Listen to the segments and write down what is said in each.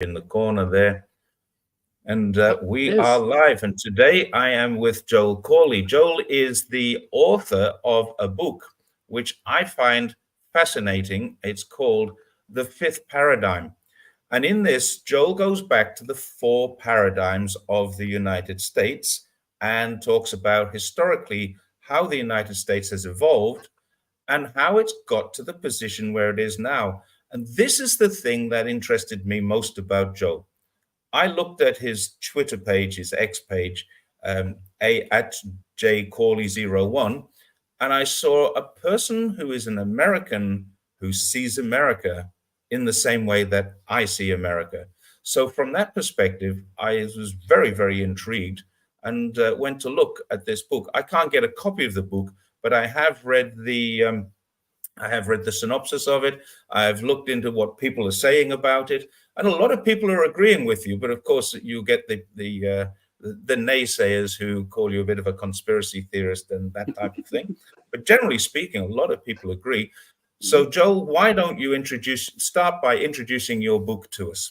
in the corner there. And we It are is. live. And today I am with Joel Cawley. Joel is the author of a book which I find fascinating. It's called The Fifth Paradigm. And in this, Joel goes back to the four paradigms of the United States and talks about historically how the United States has evolved and how it's got to the position where it is now. And this is the thing that interested me most about Joel. I looked at his Twitter page, his X page, at jcawley01, and I saw a person who is an American who sees America in the same way that I see America. So from that perspective, I was very, very intrigued and went to look at this book. I can't get a copy of the book, but I have read the synopsis of it. I've looked into what people are saying about it, and a lot of people are agreeing with you. But of course, you get the naysayers who call you a bit of a conspiracy theorist and that type of thing. But generally speaking, a lot of people agree. So, Joel, why don't you start by introducing your book to us?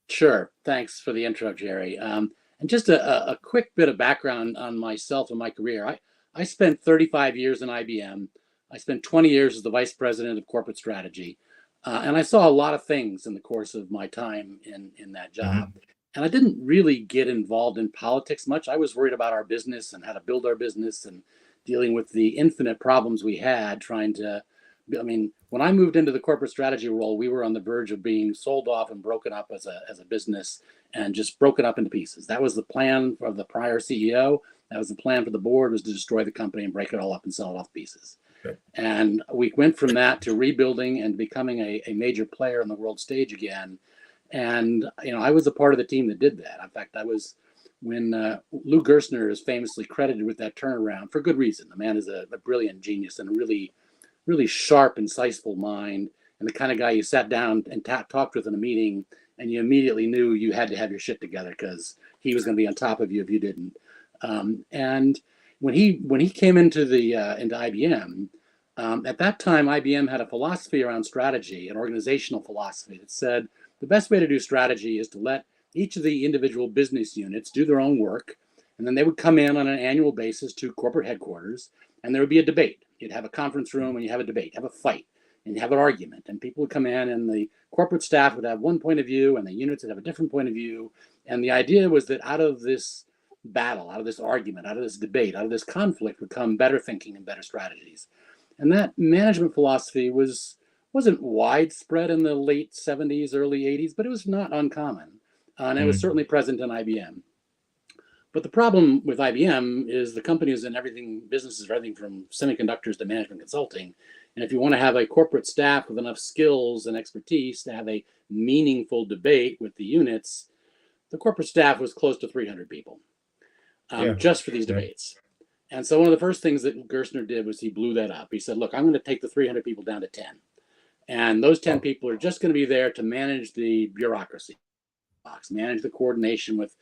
Sure. Thanks for the intro, Jerry. And just a quick bit of background on myself and my career. I spent 35 years in IBM. I spent 20 years as the vice president of corporate strategy. And I saw a lot of things in the course of my time in that job. Mm-hmm. And I didn't really get involved in politics much. I was worried about our business and how to build our business and dealing with the infinite problems we had trying to. I mean, when I moved into the corporate strategy role, we were on the verge of being sold off and broken up as a business and just broken up into pieces. That was the plan of the prior CEO. That was the plan for the board, was to destroy the company and break it all up and sell it off pieces. Okay. And we went from that to rebuilding and becoming a major player on the world stage again. And, I was a part of the team that did that. In fact, I was when Lou Gerstner is famously credited with that turnaround for good reason. The man is a brilliant genius and a really sharp, insightful mind, and the kind of guy you sat down and talked with in a meeting, and you immediately knew you had to have your shit together because he was going to be on top of you if you didn't. And when he came into IBM, at that time IBM had a philosophy around strategy, an organizational philosophy that said the best way to do strategy is to let each of the individual business units do their own work, and then they would come in on an annual basis to corporate headquarters, and there would be a debate. You'd have a conference room and you have a debate, have a fight, and you have an argument. And people would come in and the corporate staff would have one point of view and the units would have a different point of view. And the idea was that out of this battle, out of this argument, out of this debate, out of this conflict would come better thinking and better strategies. And that management philosophy wasn't widespread in the late 70s, early 80s, but it was not uncommon. And it was certainly present in IBM. But the problem with IBM is the company is in businesses are everything from semiconductors to management consulting. And if you want to have a corporate staff with enough skills and expertise to have a meaningful debate with the units, the corporate staff was close to 300 people just for these debates. And so one of the first things that Gerstner did was he blew that up. He said, look, I'm going to take the 300 people down to 10. And those 10 people are just going to be there to manage the bureaucracy, manage the coordination with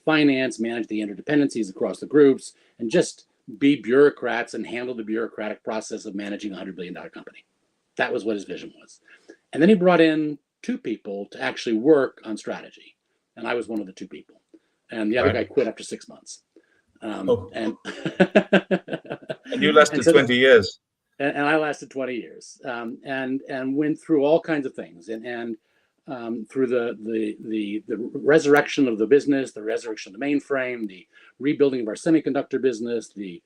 finance, manage the interdependencies across the groups, and just be bureaucrats and handle the bureaucratic process of managing a $100 billion company. That was what his vision was. And then he brought in 2 people to actually work on strategy. And I was one of the 2 people. And the other guy quit after 6 months. And you lasted 20 years. And I lasted 20 years and went through all kinds of things. And through the resurrection of the business, the resurrection of the mainframe, the rebuilding of our semiconductor business, the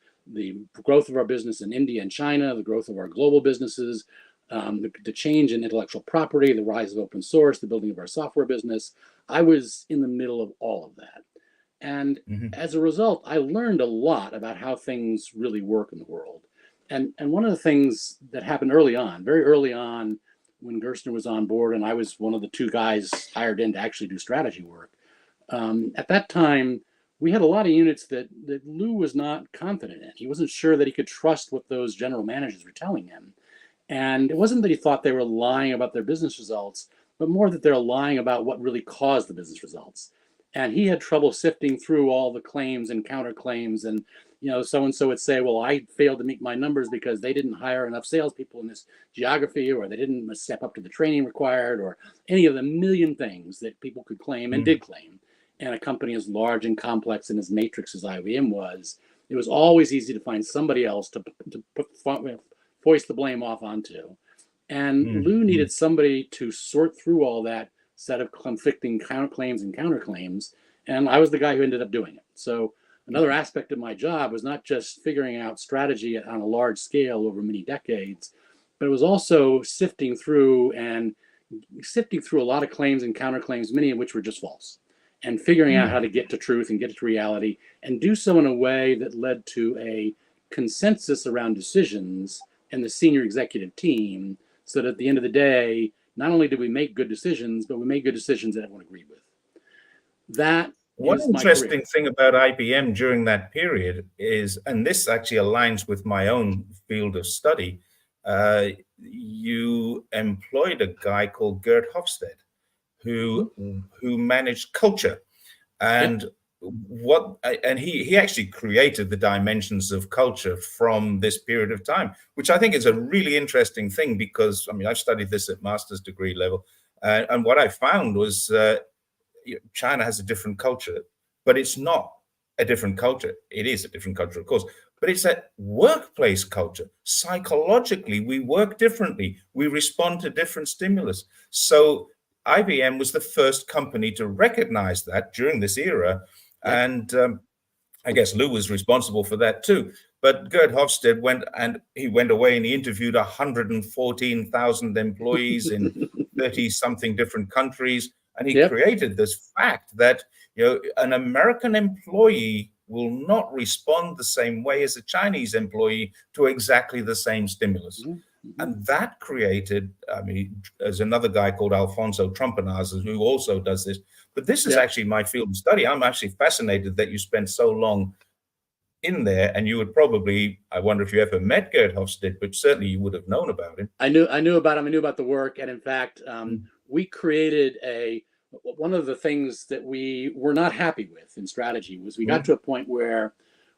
growth of our business in India and China, the growth of our global businesses, the change in intellectual property, the rise of open source, the building of our software business. I was in the middle of all of that. And as a result, I learned a lot about how things really work in the world. And one of the things that happened very early on, when Gerstner was on board, and I was one of the 2 guys hired in to actually do strategy work. At that time, we had a lot of units that Lou was not confident in. He wasn't sure that he could trust what those general managers were telling him. And it wasn't that he thought they were lying about their business results, but more that they're lying about what really caused the business results. And he had trouble sifting through all the claims and counterclaims and so and so would say, well, I failed to meet my numbers because they didn't hire enough salespeople in this geography, or they didn't step up to the training required, or any of the million things that people could claim and did claim. And a company as large and complex and as matrix as IBM was, it was always easy to find somebody else to foist the blame off onto. And Lou needed somebody to sort through all that set of conflicting counterclaims and counterclaims. And I was the guy who ended up doing it. So another aspect of my job was not just figuring out strategy on a large scale over many decades, but it was also sifting through a lot of claims and counterclaims, many of which were just false, and figuring out how to get to truth and get to reality, and do so in a way that led to a consensus around decisions and the senior executive team, so that at the end of the day, not only did we make good decisions, but we made good decisions that everyone agreed with. That One is my interesting career. thing about IBM during that period is, and this actually aligns with my own field of study, you employed a guy called Gerd Hofstede, who managed culture, and he actually created the dimensions of culture from this period of time, which I think is a really interesting thing, because I mean, I've studied this at master's degree level, and what I found was China has a different culture, but it's not a different culture. It is a different culture, of course, but it's a workplace culture. Psychologically, we work differently. We respond to different stimulus. So IBM was the first company to recognize that during this era. And I guess Lou was responsible for that too. But Gerd Hofstede went away and he interviewed 114,000 employees in 30-something different countries. And he created this fact that, an American employee will not respond the same way as a Chinese employee to exactly the same stimulus. And that created, I mean, there's another guy called Alfonso Trompenaza who also does this. But this is actually my field of study. I'm actually fascinated that you spent so long in there, and you would probably, I wonder if you ever met Gerd Hofstede, but certainly you would have known about him. I knew about him. I knew about the work. And in fact, we created one of the things that we were not happy with in strategy was we got to a point where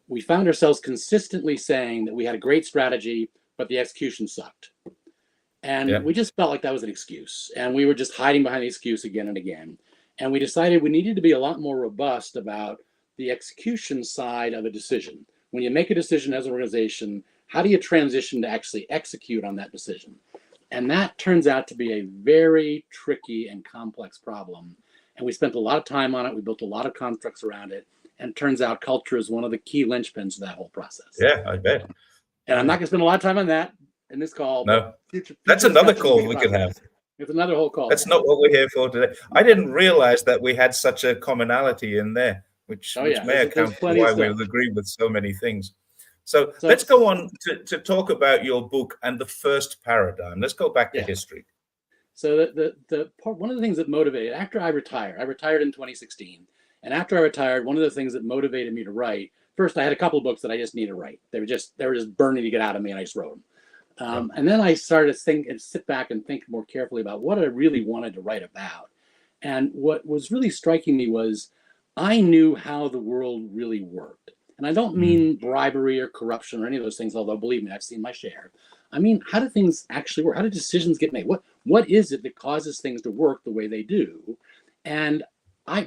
we found ourselves consistently saying that we had a great strategy, but the execution sucked. And we just felt like that was an excuse. And we were just hiding behind the excuse again and again. And we decided we needed to be a lot more robust about the execution side of a decision. When you make a decision as an organization, how do you transition to actually execute on that decision? And that turns out to be a very tricky and complex problem. And we spent a lot of time on it. We built a lot of constructs around it. And it turns out culture is one of the key linchpins of that whole process. Yeah, I bet. And I'm not going to spend a lot of time on that in this call. No, that's another call we could have. It's another whole call. That's not what we're here for today. I didn't realize that we had such a commonality in there, which may account for why we agree with so many things. So let's go on to talk about your book and the first paradigm. Let's go back to history. So the part, one of the things that motivated, after I retired in 2016. And after I retired, one of the things that motivated me to write, first I had a couple of books that I just needed to write. They were just burning to get out of me, and I just wrote them. And then I started to think and sit back and think more carefully about what I really wanted to write about. And what was really striking me was I knew how the world really worked. And I don't mean bribery or corruption or any of those things, although believe me, I've seen my share. I mean, how do things actually work? How do decisions get made? What is it that causes things to work the way they do? And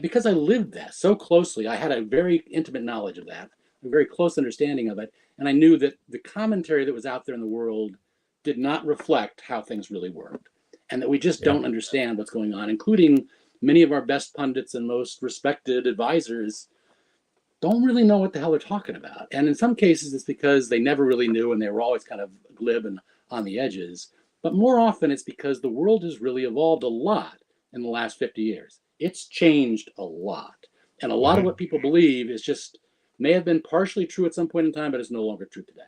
because I lived that so closely, I had a very intimate knowledge of that, a very close understanding of it. And I knew that the commentary that was out there in the world did not reflect how things really worked, and that we just don't understand what's going on, including many of our best pundits and most respected advisors don't really know what the hell they're talking about. And in some cases, it's because they never really knew and they were always kind of glib and on the edges. But more often, it's because the world has really evolved a lot in the last 50 years. It's changed a lot. And a lot of what people believe is just may have been partially true at some point in time, but it's no longer true today.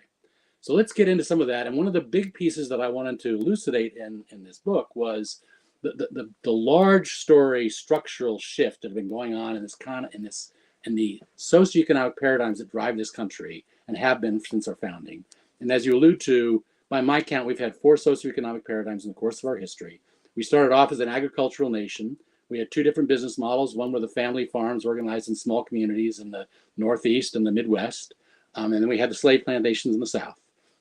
So let's get into some of that. And one of the big pieces that I wanted to elucidate in this book was the large story structural shift that had been going on in the socioeconomic paradigms that drive this country and have been since our founding. And as you allude to, by my count, we've had 4 socioeconomic paradigms in the course of our history. We started off as an agricultural nation. We had 2 different business models. One were the family farms organized in small communities in the Northeast and the Midwest. And then we had the slave plantations in the South.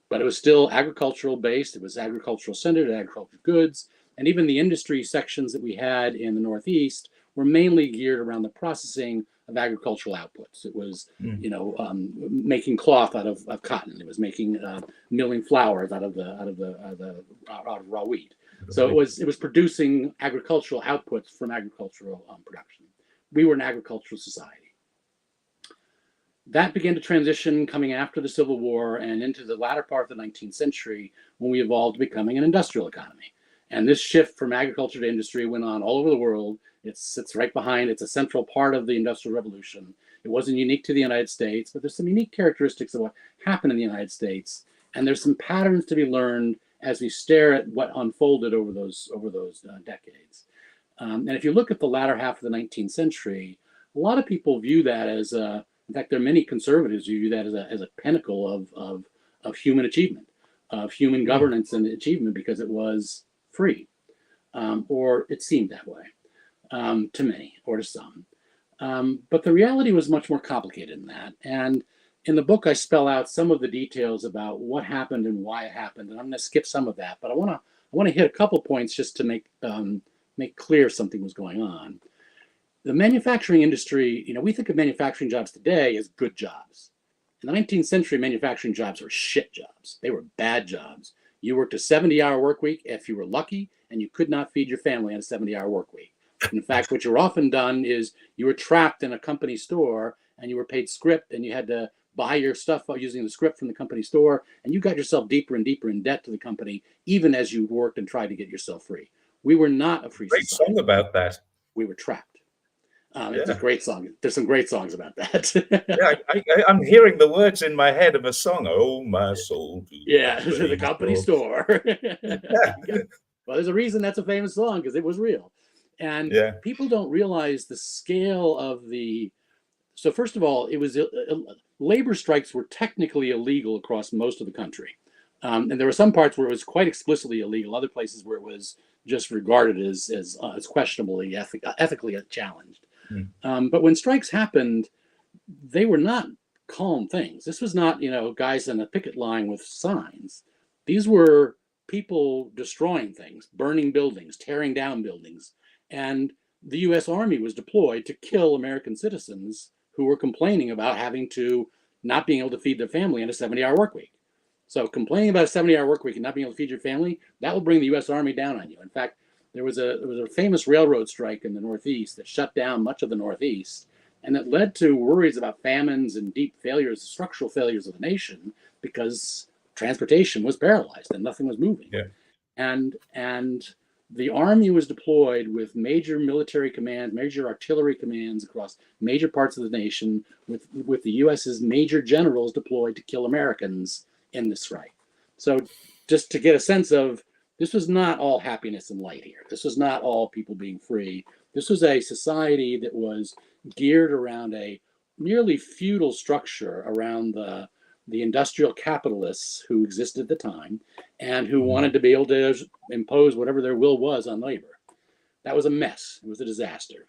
But it was still agricultural based. It was agricultural centered, agricultural goods. And even the industry sections that we had in the Northeast were mainly geared around the processing of agricultural outputs. It was, making cloth out of cotton. It was making milling flours out of raw wheat. So it was producing agricultural outputs from agricultural production. We were an agricultural society. That began to transition coming after the Civil War and into the latter part of the 19th century when we evolved to becoming an industrial economy. And this shift from agriculture to industry went on all over the world. It sits right behind, it's a central part of the Industrial Revolution. It wasn't unique to the United States, but there's some unique characteristics of what happened in the United States. And there's some patterns to be learned as we stare at what unfolded over those decades. And if you look at the latter half of the 19th century, a lot of people view that as in fact, there are many conservatives who view that as a pinnacle of human achievement, of human governance and achievement, because it was free, or it seemed that way to many or to some. But the reality was much more complicated than that. And in the book, I spell out some of the details about what happened and why it happened. And I'm going to skip some of that, but I want to hit a couple points just to make clear something was going on. The manufacturing industry, we think of manufacturing jobs today as good jobs. In the 19th century, manufacturing jobs were shit jobs. They were bad jobs. You worked a 70-hour work week if you were lucky, and you could not feed your family on a 70-hour work week. In fact, what you were often done is you were trapped in a company store and you were paid script, and you had to buy your stuff using the script from the company store, and you got yourself deeper and deeper in debt to the company, even as you worked and tried to get yourself free. We were not a free society. Great song about that. We were trapped. It's a great song. There's some great songs about that. I'm hearing the words in my head of a song. Oh, my soul. To the company store. Well, there's a reason that's a famous song, because it was real. And people don't realize the scale of so first of all, it was labor strikes were technically illegal across most of the country. And there were some parts where it was quite explicitly illegal, other places where it was just regarded as questionably ethically challenged. But when strikes happened, they were not calm things. This was not, guys in a picket line with signs. These were people destroying things, burning buildings, tearing down buildings. And the U.S. Army was deployed to kill American citizens who were complaining about having to not being able to feed their family in a 70-hour work week. So complaining about a 70-hour work week and not being able to feed your family, that will bring the U.S. Army down on you. In fact, there was a famous railroad strike in the Northeast that shut down much of the Northeast, and that led to worries about famines and deep failures, structural failures of the nation, because transportation was paralyzed and nothing was moving. And the Army was deployed with major military commands, major artillery commands across major parts of the nation, with the U.S.'s major generals deployed to kill Americans in the strike. So just to get a sense of, this was not all happiness and light here. This was not all people being free. This was a society that was geared around a nearly feudal structure around the industrial capitalists who existed at the time and who wanted to be able to impose whatever their will was on labor. That was a mess. It was a disaster.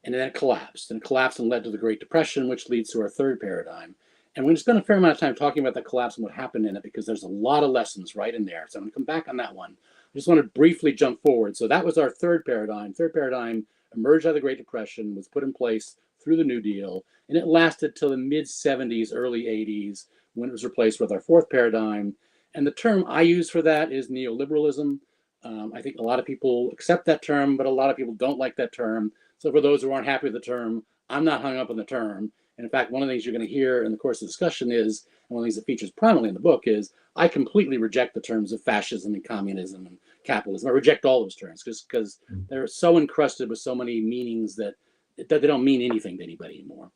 And then it collapsed. And it collapsed and led to the Great Depression, which leads to our third paradigm. And we're going to spend a fair amount of time talking about the collapse and what happened in it, because there's a lot of lessons right in there. So I'm going to come back on that one. I just want to briefly jump forward. So that was our third paradigm. Third paradigm emerged out of the Great Depression, was put in place through the New Deal, and it lasted till the mid-70s, early 80s, when it was replaced with our fourth paradigm. And the term I use for that is neoliberalism. I think a lot of people accept that term, but a lot of people don't like that term. So for those who aren't happy with the term, I'm not hung up on the term. And in fact, one of the things you're going to hear in the course of the discussion is, and one of the things that features prominently in the book is, I completely reject the terms of fascism and communism and capitalism. I reject all those terms because they're so encrusted with so many meanings that they don't mean anything to anybody anymore.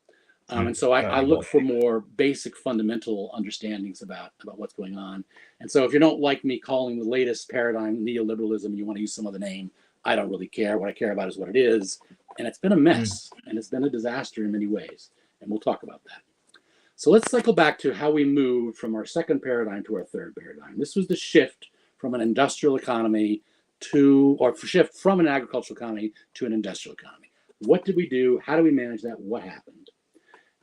And so I look for more basic fundamental understandings about what's going on. And so if you don't like me calling the latest paradigm neoliberalism, you want to use some other name, I don't really care. What I care about is what it is. And it's been a mess, and it's been a disaster in many ways. And we'll talk about that. So let's cycle back to how we moved from our second paradigm to our third paradigm. This was the shift from an industrial economy shift from an agricultural economy to an industrial economy. What did we do? How do we manage that? What happened?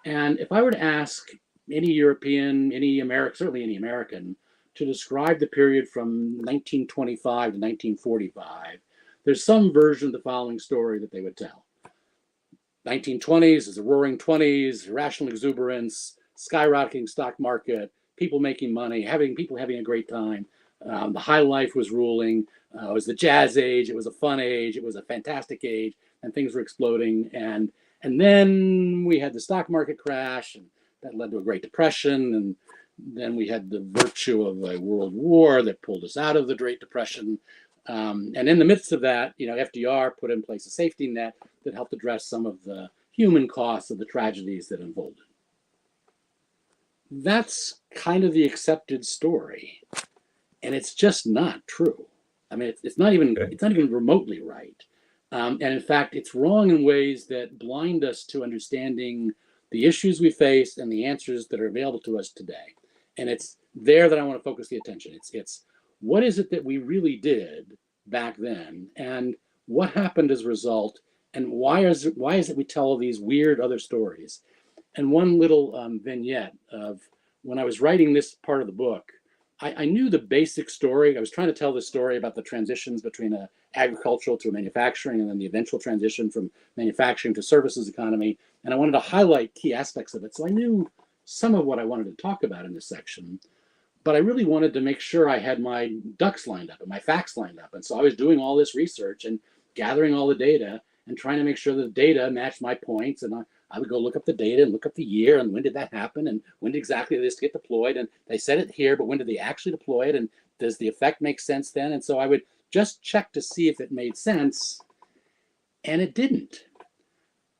And if I were to ask, any European, any American, certainly any American, to describe the period from 1925 to 1945, there's some version of the following story that they would tell. 1920s is a roaring 20s, irrational exuberance, skyrocketing stock market, people making money, people having a great time. The high life was ruling. It was the jazz age. It was a fun age. It was a fantastic age, and things were exploding. And then we had the stock market crash, and that led to a Great Depression. And then we had the virtue of a world war that pulled us out of the Great Depression. And in the midst of that, FDR put in place a safety net that helped address some of the human costs of the tragedies that unfolded. That's kind of the accepted story, and it's just not true. I mean, it's not even remotely right. And in fact, it's wrong in ways that blind us to understanding the issues we face and the answers that are available to us today. And it's there that I want to focus the attention. It's what is it that we really did back then, and what happened as a result, and why is it we tell all these weird other stories? And one little vignette of when I was writing this part of the book, I knew the basic story. I was trying to tell the story about the transitions between a agricultural to a manufacturing, and then the eventual transition from manufacturing to services economy. And I wanted to highlight key aspects of it. So I knew some of what I wanted to talk about in this section, but I really wanted to make sure I had my ducks lined up and my facts lined up. And so I was doing all this research and gathering all the data and trying to make sure that the data matched my points. And I would go look up the data and look up the year and when did that happen and when did exactly this get deployed. And they said it here, but when did they actually deploy it? And does the effect make sense then? And so I would just check to see if it made sense. And it didn't.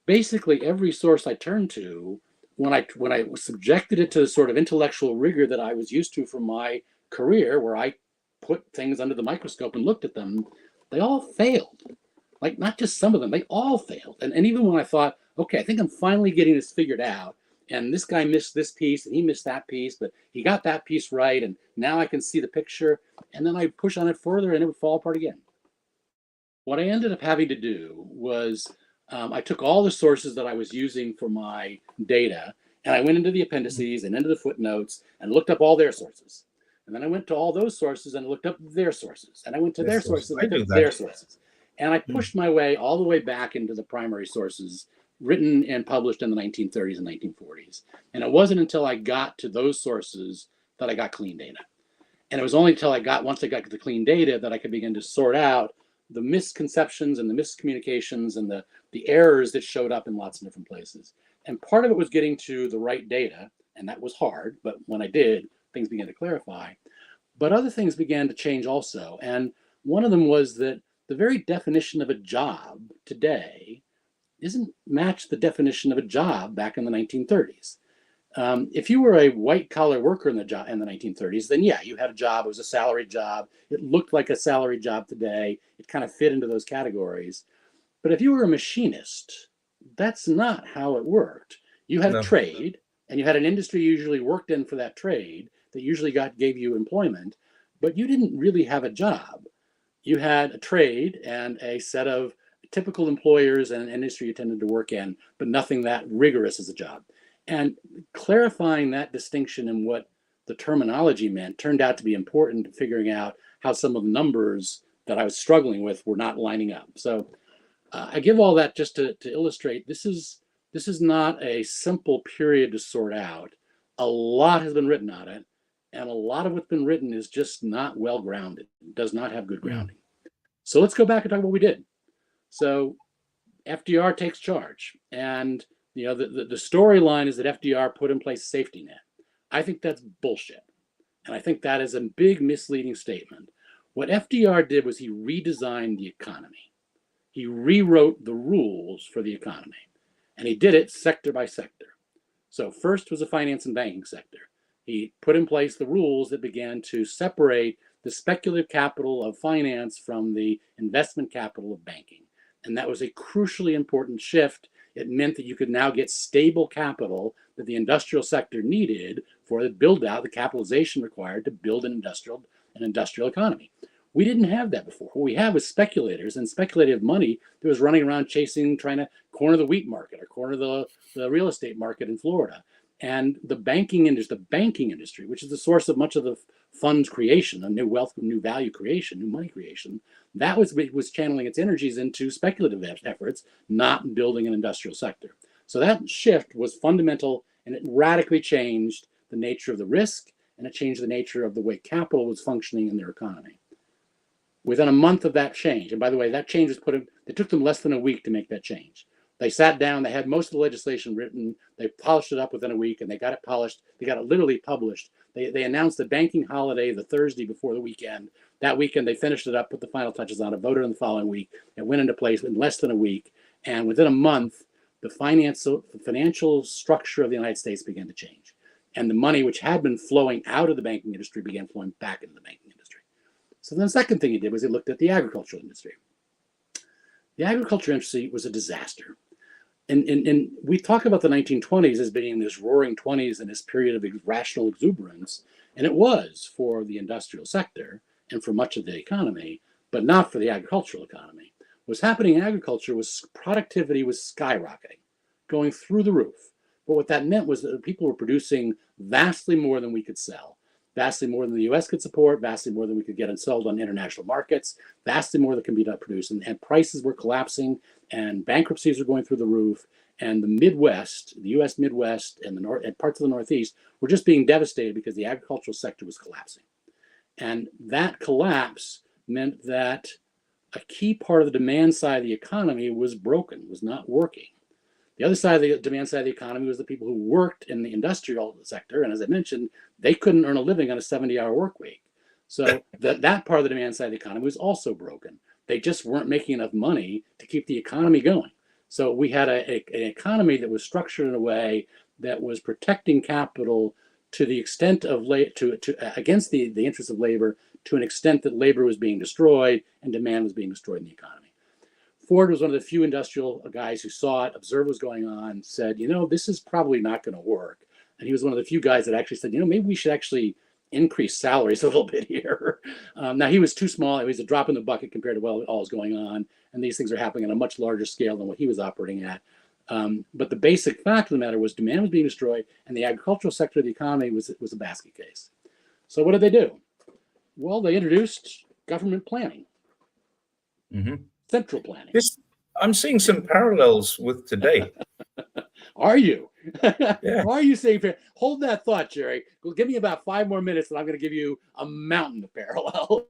Basically, every source I turned to, when I subjected it to the sort of intellectual rigor that I was used to from my career, where I put things under the microscope and looked at them, they all failed. Like, not just some of them, they all failed. And even when I thought, okay, I think I'm finally getting this figured out, and this guy missed this piece and he missed that piece, but he got that piece right, and now I can see the picture, and then I push on it further and it would fall apart again. What I ended up having to do was I took all the sources that I was using for my data, and I went into the appendices and into the footnotes and looked up all their sources. And then I went to all those sources and looked up their sources. And I went to their sources and looked up their sources. And I pushed my way all the way back into the primary sources written and published in the 1930s and 1940s. And it wasn't until I got to those sources that I got clean data. And it was only until once I got to the clean data, that I could begin to sort out the misconceptions and the miscommunications and the errors that showed up in lots of different places. And part of it was getting to the right data, and that was hard, but when I did, things began to clarify. But other things began to change also. And one of them was that the very definition of a job today isn't match the definition of a job back in the 1930s. If you were a white-collar worker in the 1930s, then yeah, you had a job. It was a salaried job. It looked like a salaried job today. It kind of fit into those categories. But if you were a machinist, that's not how it worked. You had a trade, and you had an industry you usually worked in for that trade that usually gave you employment, but you didn't really have a job. You had a trade and a set of typical employers and an industry you tended to work in, but nothing that rigorous as a job. And clarifying that distinction and what the terminology meant turned out to be important to figuring out how some of the numbers that I was struggling with were not lining up. So I give all that just to illustrate this is not a simple period to sort out. A lot has been written on it, and a lot of what's been written is just not well grounded. It does not have good grounding. So let's go back and talk about what we did. So FDR takes charge, and the storyline is that FDR put in place a safety net. I think that's bullshit, and I think that is a big misleading statement. What FDR did was he redesigned the economy. He rewrote the rules for the economy, and he did it sector by sector. So first was the finance and banking sector. He put in place the rules that began to separate the speculative capital of finance from the investment capital of banking. And that was a crucially important shift. It meant that you could now get stable capital that the industrial sector needed for the build out, the capitalization required to build an industrial economy. We didn't have that before. What we have is speculators and speculative money that was running around trying to corner the wheat market or corner the real estate market in Florida. And the banking industry, which is the source of much of the funds creation, new wealth, new value creation, new money creation, that was channeling its energies into speculative efforts, not building an industrial sector. So that shift was fundamental, and it radically changed the nature of the risk, and it changed the nature of the way capital was functioning in their economy. Within a month of that change, and by the way, that change was it took them less than a week to make that change. They sat down, they had most of the legislation written, they polished it up within a week, and they got it polished, they got it literally published. They announced the banking holiday the Thursday before the weekend. That weekend, they finished it up, put the final touches on it, voted on the following week. It went into place in less than a week. And within a month, the financial structure of the United States began to change. And the money which had been flowing out of the banking industry began flowing back into the banking industry. So then the second thing he did was he looked at the agricultural industry. The agriculture industry was a disaster. And we talk about the 1920s as being this roaring 20s and this period of rational exuberance, and it was for the industrial sector and for much of the economy, but not for the agricultural economy. What's happening in agriculture was productivity was skyrocketing, going through the roof. But what that meant was that people were producing vastly more than we could sell, vastly more than the US could support, vastly more than we could get and sold on international markets, vastly more that can be produced. And prices were collapsing, and bankruptcies were going through the roof. And the Midwest, the US Midwest and and parts of the Northeast were just being devastated because the agricultural sector was collapsing. And that collapse meant that a key part of the demand side of the economy was broken, was not working. The other side of the demand side of the economy was the people who worked in the industrial sector. And as I mentioned, they couldn't earn a living on a 70-hour work week. So that part of the demand side of the economy was also broken. They just weren't making enough money to keep the economy going. So we had an economy that was structured in a way that was protecting capital to the extent of against the interests of labor, to an extent that labor was being destroyed and demand was being destroyed in the economy. Ford was one of the few industrial guys who saw it, observed what was going on, said, this is probably not going to work. And he was one of the few guys that actually said, maybe we should actually increase salaries a little bit here. Now, he was too small. He was a drop in the bucket compared to what all was going on. And these things are happening on a much larger scale than what he was operating at. But the basic fact of the matter was demand was being destroyed, and the agricultural sector of the economy was a basket case. So what did they do? Well, they introduced government planning, central planning. I'm seeing some parallels with today. Are you? Yeah. Are you saying? Hold that thought, Jerry. Well, give me about 5 more minutes, and I'm going to give you a mountain of parallels,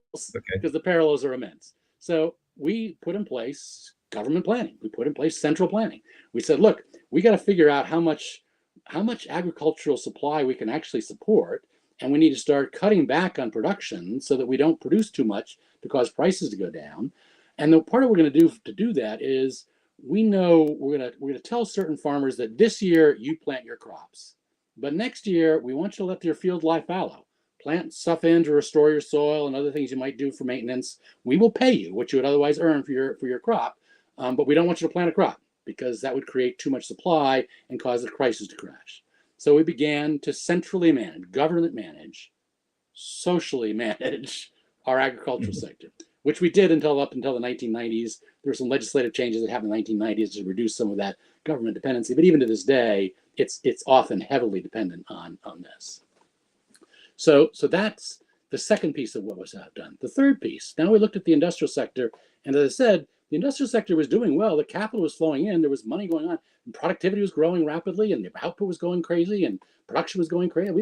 because the parallels are immense. So we put in place government planning. We put in place central planning. We said, look, we got to figure out how much agricultural supply we can actually support, and we need to start cutting back on production so that we don't produce too much to cause prices to go down. And the part of what we're going to do to do that is, we know we're going to tell certain farmers that this year you plant your crops, but next year we want you to let your field lie fallow. Plant stuff in to restore your soil and other things you might do for maintenance. We will pay you what you would otherwise earn for your crop, but we don't want you to plant a crop because that would create too much supply and cause the prices to crash. So we began to centrally manage, government manage, socially manage our agricultural sector, which we did up until the 1990s. There were some legislative changes that happened in the 1990s to reduce some of that government dependency. But even to this day, it's often heavily dependent on this. So that's the second piece of what was done. The third piece, now we looked at the industrial sector, and as I said, the industrial sector was doing well. The capital was flowing in. There was money going on. And productivity was growing rapidly, and the output was going crazy, and production was going crazy.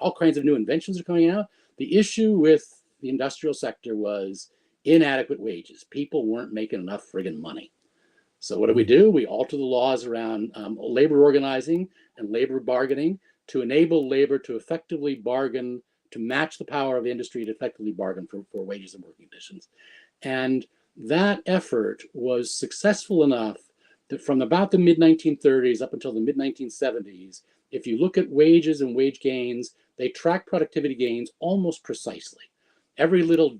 All kinds of new inventions are coming out. The issue with the industrial sector was inadequate wages. People weren't making enough friggin' money. So what do? We alter the laws around labor organizing and labor bargaining to enable labor to effectively bargain, to match the power of industry to effectively bargain for wages and working conditions. And that effort was successful enough that from about the mid-1930s up until the mid-1970s, if you look at wages and wage gains, they track productivity gains almost precisely. Every little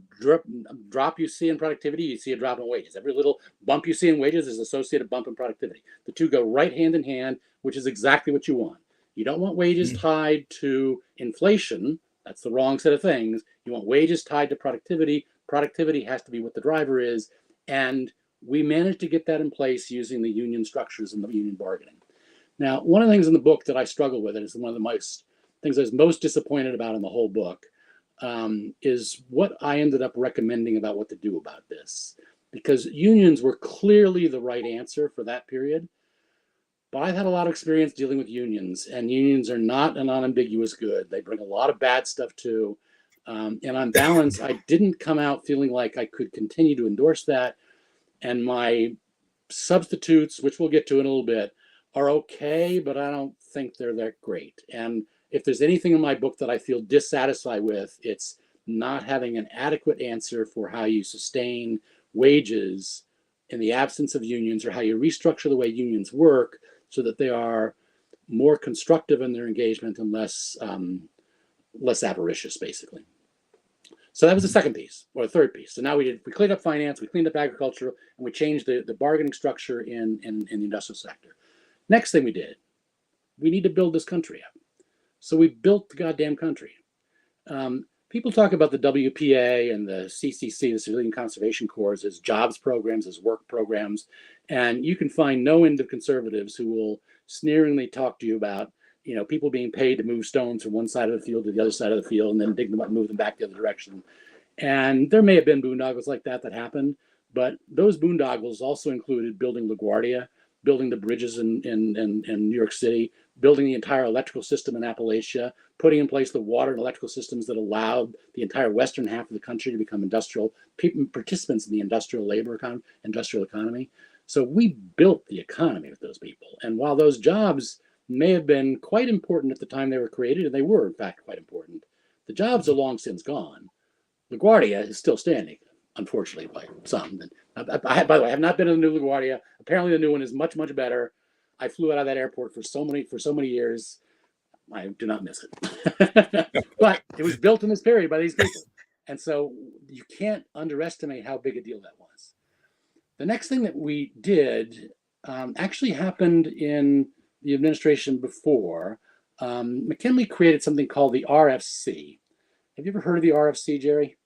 drop you see in productivity, you see a drop in wages. Every little bump you see in wages is an associated bump in productivity. The two go right hand in hand, which is exactly what you want. You don't want wages tied to inflation. That's the wrong set of things. You want wages tied to productivity. Productivity has to be what the driver is. And we managed to get that in place using the union structures and the union bargaining. Now, one of the things in the book that I struggle with, and it's one of the most things I was most disappointed about in the whole book, is what I ended up recommending about what to do about this. Because unions were clearly the right answer for that period. But I've had a lot of experience dealing with unions, and unions are not an unambiguous good. They bring a lot of bad stuff too. And on balance, I didn't come out feeling like I could continue to endorse that. And my substitutes, which we'll get to in a little bit, are okay, but I don't think they're that great. And if there's anything in my book that I feel dissatisfied with, it's not having an adequate answer for how you sustain wages in the absence of unions, or how you restructure the way unions work so that they are more constructive in their engagement and less avaricious, basically. So that was the second piece, or the third piece. So now we cleaned up finance, we cleaned up agriculture, and we changed the bargaining structure in the industrial sector. Next thing we did, we need to build this country up. So we built the goddamn country. People talk about the WPA and the CCC, the Civilian Conservation Corps, as jobs programs, as work programs. And you can find no end of conservatives who will sneeringly talk to you about, people being paid to move stones from one side of the field to the other side of the field and then dig them up and move them back the other direction. And there may have been boondoggles like that happened, but those boondoggles also included building LaGuardia, building the bridges in New York City, building the entire electrical system in Appalachia, putting in place the water and electrical systems that allowed the entire western half of the country to become industrial, participants in the industrial economy. So we built the economy with those people. And while those jobs may have been quite important at the time they were created, and they were in fact quite important, the jobs are long since gone. LaGuardia is still standing, unfortunately, by some. By the way, I have not been in the new LaGuardia. Apparently the new one is much, much better. I flew out of that airport for so many years. I do not miss it. But it was built in this period by these people. And so you can't underestimate how big a deal that was. The next thing that we did actually happened in the administration before. McKinley created something called the RFC. Have you ever heard of the RFC, Jerry?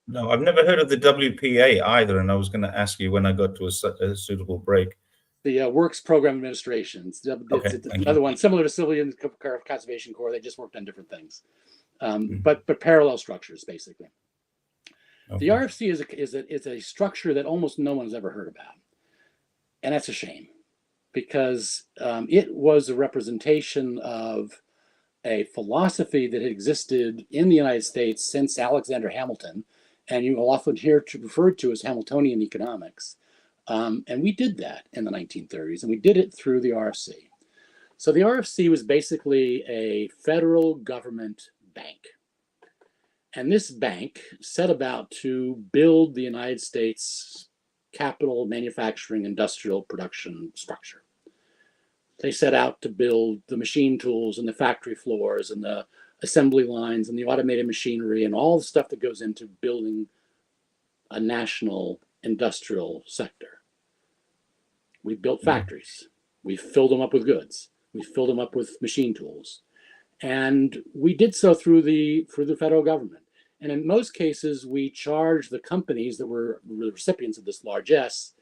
No, I've never heard of the WPA either, and I was going to ask you when I got to a suitable break. The Works Program Administration. It's another one similar to Civilian Conservation Corps. They just worked on different things, but parallel structures, basically. Okay. The RFC is a structure that almost no one has ever heard about, and that's a shame, because it was a representation of a philosophy that had existed in the United States since Alexander Hamilton, and you will often hear referred to as Hamiltonian economics. And we did that in the 1930s, and we did it through the RFC. So the RFC was basically a federal government bank. And this bank set about to build the United States capital, manufacturing, industrial production structure. They set out to build the machine tools and the factory floors and the assembly lines and the automated machinery and all the stuff that goes into building a national industrial sector. We built factories. We filled them up with goods. We filled them up with machine tools. And we did so through the federal government. And in most cases, we charged the companies that were the recipients of this largesse,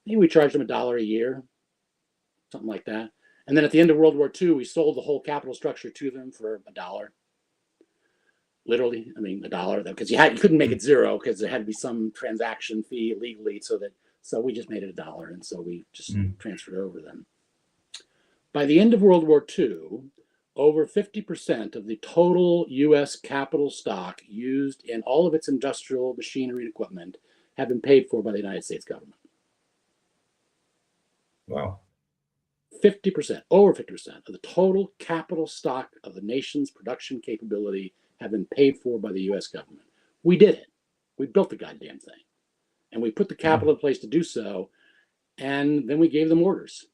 maybe we charged them $1 a year, something like that. And then at the end of World War II, we sold the whole capital structure to them for $1. Literally, I mean, $1, because you couldn't make it zero because there had to be some transaction fee legally, so we just made it $1, and so we just transferred it over them. By the end of World War II, over 50% of the total U.S. capital stock used in all of its industrial machinery and equipment have been paid for by the United States government. Wow. 50%, over 50% of the total capital stock of the nation's production capability have been paid for by the U.S. government. We did it. We built the goddamn thing. And we put the capital in place to do so. And then we gave them orders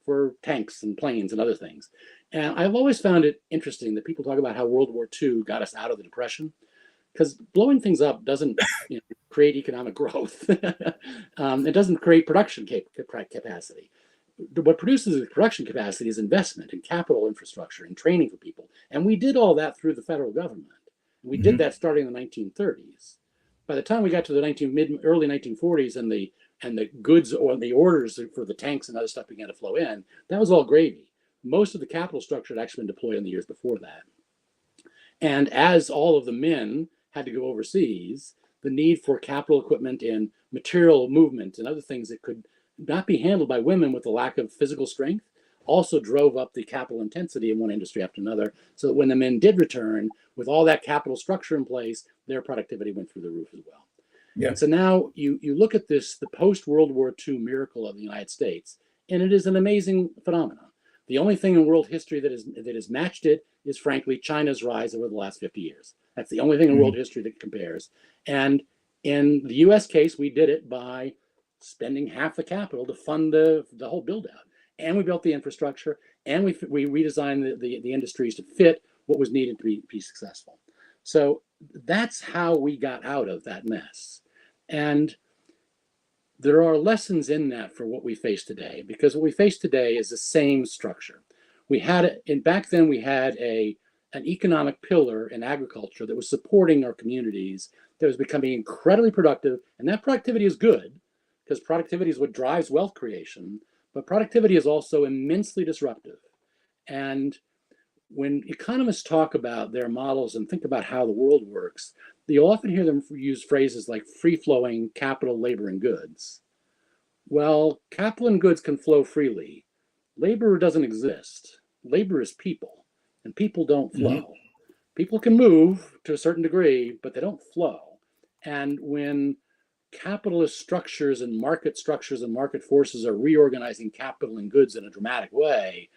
for tanks and planes and other things. And I've always found it interesting that people talk about how World War II got us out of the Depression, because blowing things up doesn't create economic growth. It doesn't create production capacity. What produces the production capacity is investment in capital infrastructure and training for people. And we did all that through the federal government. We did that starting in the 1930s. By the time we got to the early 1940s and the goods or the orders for the tanks and other stuff began to flow in, that was all gravy. most of the capital structure had actually been deployed in the years before that. And as all of the men had to go overseas, the need for capital equipment and material movement and other things that could not be handled by women with the lack of physical strength also drove up the capital intensity in one industry after another, so that when the men did return, with all that capital structure in place, their productivity went through the roof as well. Yeah. And so now you look at this, the post-World War II miracle of the United States, and it is an amazing phenomenon. The only thing in world history that has matched it is, frankly, China's rise over the last 50 years. That's the only thing in world history that compares. And in the US case, we did it by spending half the capital to fund the whole build out. And we built the infrastructure, and we redesigned the industries to fit what was needed to be successful. So that's how we got out of that mess. And there are lessons in that for what we face today, because what we face today is the same structure. We had, and back then we had an economic pillar in agriculture that was supporting our communities, that was becoming incredibly productive. And that productivity is good, because productivity is what drives wealth creation, but productivity is also immensely disruptive. And when economists talk about their models and think about how the world works, you often hear them use phrases like free-flowing capital, labor, and goods. Well, capital and goods can flow freely. Labor doesn't exist. Labor is people, and people don't flow. People can move to a certain degree, but they don't flow. And when capitalist structures and market forces are reorganizing capital and goods in a dramatic way,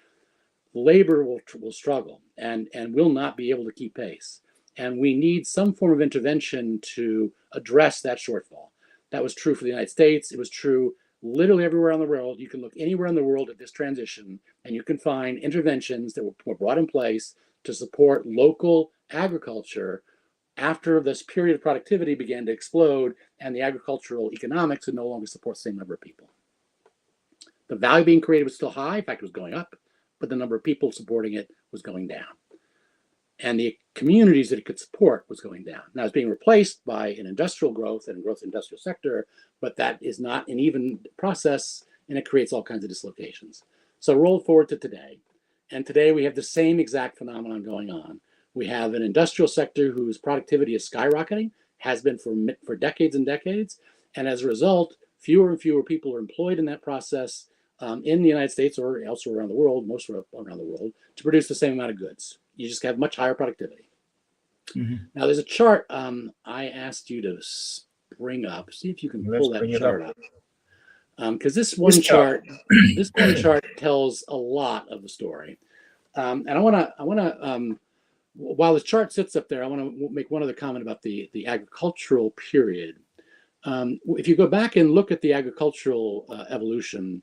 labor will struggle and will not be able to keep pace. And we need some form of intervention to address that shortfall. That was true for the United States. It was true literally everywhere in the world. You can look anywhere in the world at this transition, and you can find interventions that were brought in place to support local agriculture after this period of productivity began to explode and the agricultural economics would no longer support the same number of people. The value being created was still high. In fact, it was going up, but the number of people supporting it was going down. And the communities that it could support was going down. Now it's being replaced by an industrial growth and growth in the industrial sector, but that is not an even process, and it creates all kinds of dislocations. So roll forward to today. And today we have the same exact phenomenon going on. We have an industrial sector whose productivity is skyrocketing, has been for decades and decades. And as a result, fewer and fewer people are employed in that process in the United States or elsewhere around the world, most around the world, to produce the same amount of goods. You just have much higher productivity. Now, there's a chart I asked you to bring up. See if you can pull that chart up. Because this one chart tells a lot of the story. And I want to, while the chart sits up there, I want to make one other comment about the agricultural period. If you go back and look at the agricultural evolution,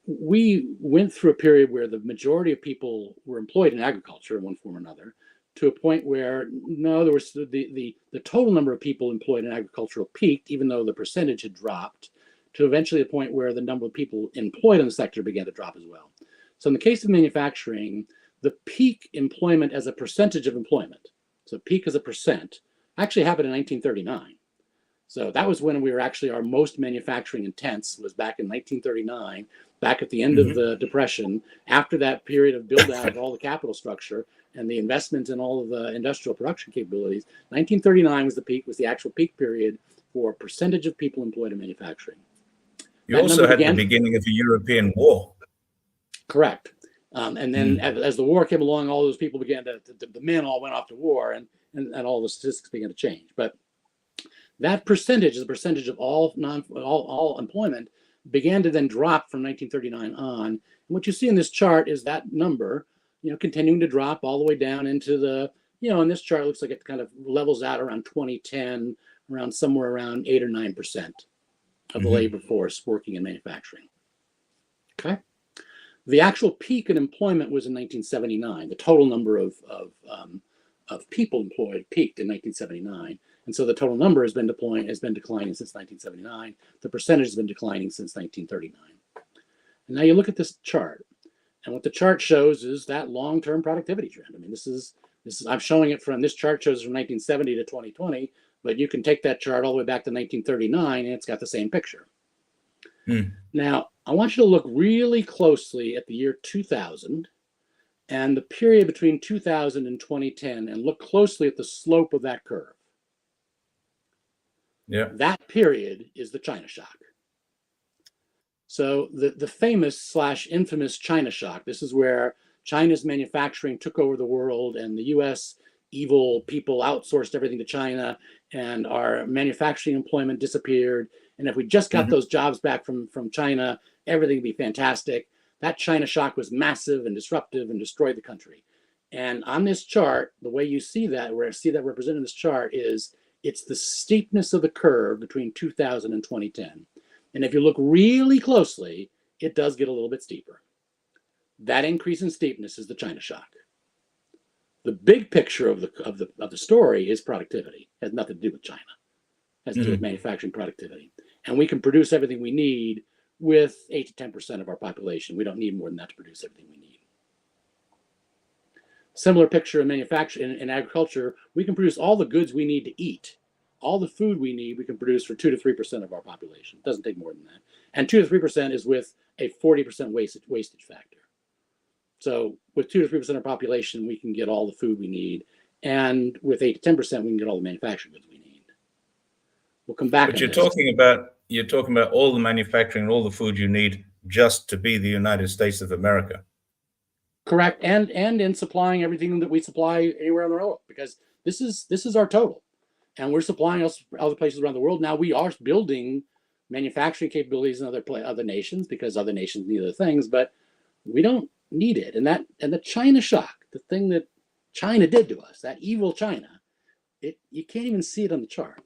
we went through a period where the majority of people were employed in agriculture in one form or another, to a point where there was the total number of people employed in agricultural peaked, even though the percentage had dropped, to eventually a point where the number of people employed in the sector began to drop as well. So in the case of manufacturing, the peak employment as a percentage of employment, so peak as a percent, actually happened in 1939. So that was when we were actually our most manufacturing intense, was back in 1939, back at the end of the Depression, after that period of build out of all the capital structure and the investment in all of the industrial production capabilities. 1939 was the peak, was the actual peak period for percentage of people employed in manufacturing. You also had the beginning of the European War. Correct. And then as the war came along, all those people began the men all went off to war, and all the statistics began to change. But that percentage, the percentage of all employment, began to then drop from 1939 on. And what you see in this chart is that number, continuing to drop all the way down into the, in this chart, it looks like it kind of levels out around 2010, around somewhere around 8 or 9% of the labor force working in manufacturing. Okay. The actual peak in employment was in 1979. The total number of people employed peaked in 1979. And so the total number has been declining since 1979. The percentage has been declining since 1939. And now you look at this chart, and what the chart shows is that long-term productivity trend. I mean, this is I'm showing it from, this chart shows from 1970 to 2020, but you can take that chart all the way back to 1939, and it's got the same picture. Now, I want you to look really closely at the year 2000 and the period between 2000 and 2010 and look closely at the slope of that curve. Yeah. That period is the China shock. So the famous slash infamous China shock, this is where China's manufacturing took over the world and the US evil people outsourced everything to China and our manufacturing employment disappeared. And if we just got those jobs back from China, everything would be fantastic. That China shock was massive and disruptive and destroyed the country. And on this chart, the way you see that, where I see that represented in this chart is it's the steepness of the curve between 2000 and 2010. And if you look really closely, it does get a little bit steeper. That increase in steepness is the China shock. The big picture of the story is productivity. It has nothing to do with China. It has to do with manufacturing productivity. And we can produce everything we need with 8 to 10% of our population. We don't need more than that to produce everything we need. Similar picture in manufacturing, in agriculture, we can produce all the goods we need to eat. All the food we need, we can produce for 2 to 3% of our population. It doesn't take more than that. And 2 to 3% is with a 40% wastage factor. So with 2 to 3% of our population, we can get all the food we need. And with 8 to 10%, we can get all the manufactured goods we need. We'll come back. But you're talking about all the manufacturing and all the food you need just to be the United States of America. Correct. And in supplying everything that we supply anywhere on the world, because this is our total. And we're supplying other places around the world. Now we are building manufacturing capabilities in other nations because other nations need other things, but we don't need it. And the China shock, the thing that China did to us, that evil China, you can't even see it on the chart.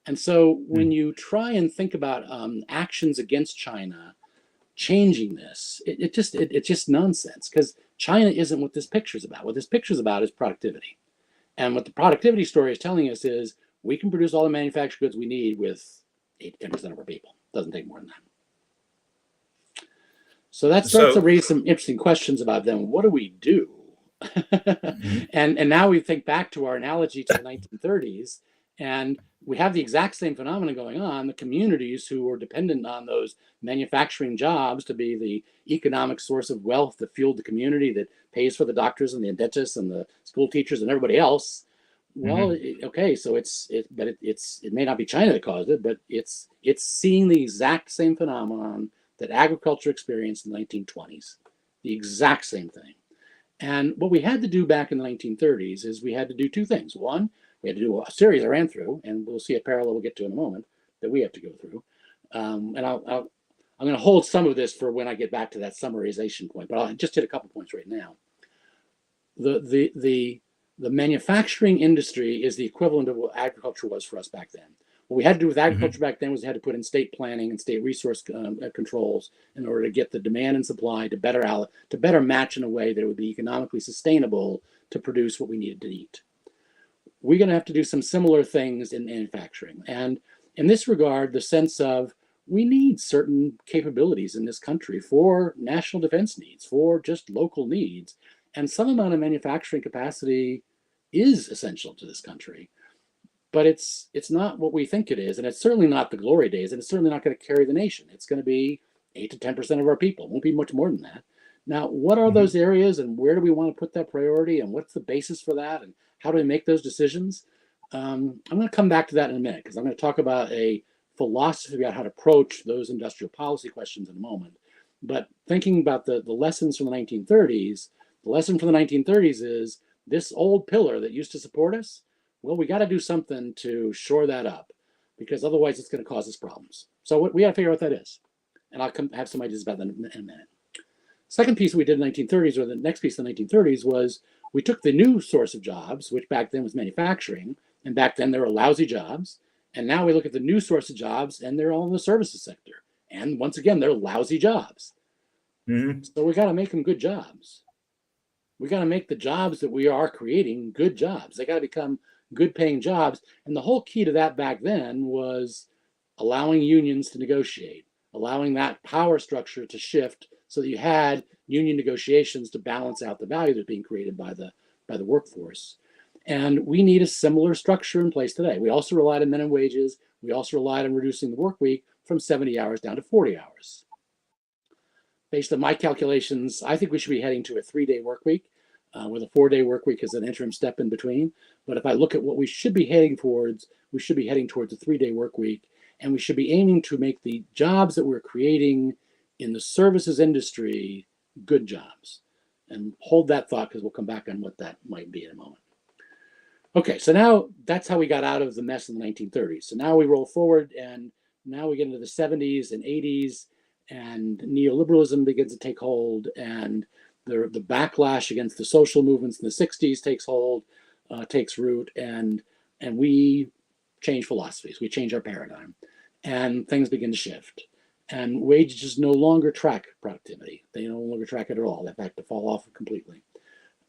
And so when you try and think about actions against China changing this, it's just nonsense, because China isn't what this picture is about. What this picture is about is productivity. And what the productivity story is telling us is we can produce all the manufactured goods we need with 8 to 10% of our people. It doesn't take more than that. So that starts to raise some interesting questions about then what do we do? And now we think back to our analogy to the 1930s, and we have the exact same phenomenon going on. The communities who were dependent on those manufacturing jobs to be the economic source of wealth that fueled the community, that pays for the doctors and the dentists and the school teachers and everybody else. Well, okay, so it may not be China that caused it, but it's seeing the exact same phenomenon that agriculture experienced in the 1920s, the exact same thing. And what we had to do back in the 1930s is we had to do two things. One, we had to do a series I ran through, and we'll see a parallel we'll get to in a moment that we have to go through. And I'm going to hold some of this for when I get back to that summarization point, but I'll just hit a couple points right now. The manufacturing industry is the equivalent of what agriculture was for us back then. What we had to do with agriculture back then was we had to put in state planning and state resource controls in order to get the demand and supply to better match in a way that it would be economically sustainable to produce what we needed to eat. We're going to have to do some similar things in manufacturing. And in this regard, the sense of we need certain capabilities in this country for national defense needs, for just local needs. And some amount of manufacturing capacity is essential to this country. But it's not what we think it is. And it's certainly not the glory days. And it's certainly not going to carry the nation. It's going to be 8 to 10% of our people. It won't be much more than that. Now, what are those areas and where do we want to put that priority and what's the basis for that and how do we make those decisions? I'm going to come back to that in a minute because I'm going to talk about a philosophy about how to approach those industrial policy questions in a moment. But thinking about the lessons from the 1930s, the lesson from the 1930s is this old pillar that used to support us, well, we got to do something to shore that up because otherwise it's going to cause us problems. So we got to figure out what that is. And I'll have some ideas about that in a minute. Second piece we did in the 1930s, or the next piece in the 1930s, was we took the new source of jobs, which back then was manufacturing, and back then there were lousy jobs. And now we look at the new source of jobs, and they're all in the services sector. And once again, they're lousy jobs. So we got to make them good jobs. We got to make the jobs that we are creating good jobs. They got to become good paying jobs. And the whole key to that back then was allowing unions to negotiate, allowing that power structure to shift so that you had union negotiations to balance out the value that's being created by the workforce. And we need a similar structure in place today. We also relied on minimum wages. We also relied on reducing the work week from 70 hours down to 40 hours. based on my calculations, I think we should be heading to a 3-day work week with a 4-day work week as an interim step in between. But if I look at what we should be heading towards, we should be heading towards a 3-day work week, and we should be aiming to make the jobs that we're creating in the services industry good jobs. And hold that thought, because we'll come back on what that might be in a moment. Okay, so now that's how we got out of the mess in the 1930s. So now we roll forward, and now we get into the 70s and 80s, and neoliberalism begins to take hold, and the backlash against the social movements in the 60s takes hold, takes root, and we change philosophies, we change our paradigm, and things begin to shift. And wages no longer track productivity. They no longer track it at all. In fact, they fall off completely.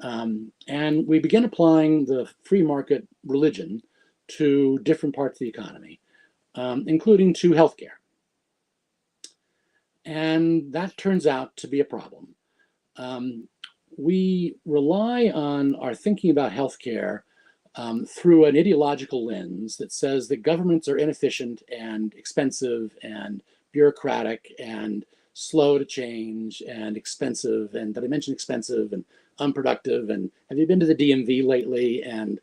And we begin applying the free market religion to different parts of the economy, including to healthcare. And that turns out to be a problem. We rely on our thinking about healthcare through an ideological lens that says that governments are inefficient and expensive and bureaucratic and slow to change and expensive. And did I mention expensive and unproductive? And have you been to the DMV lately? And.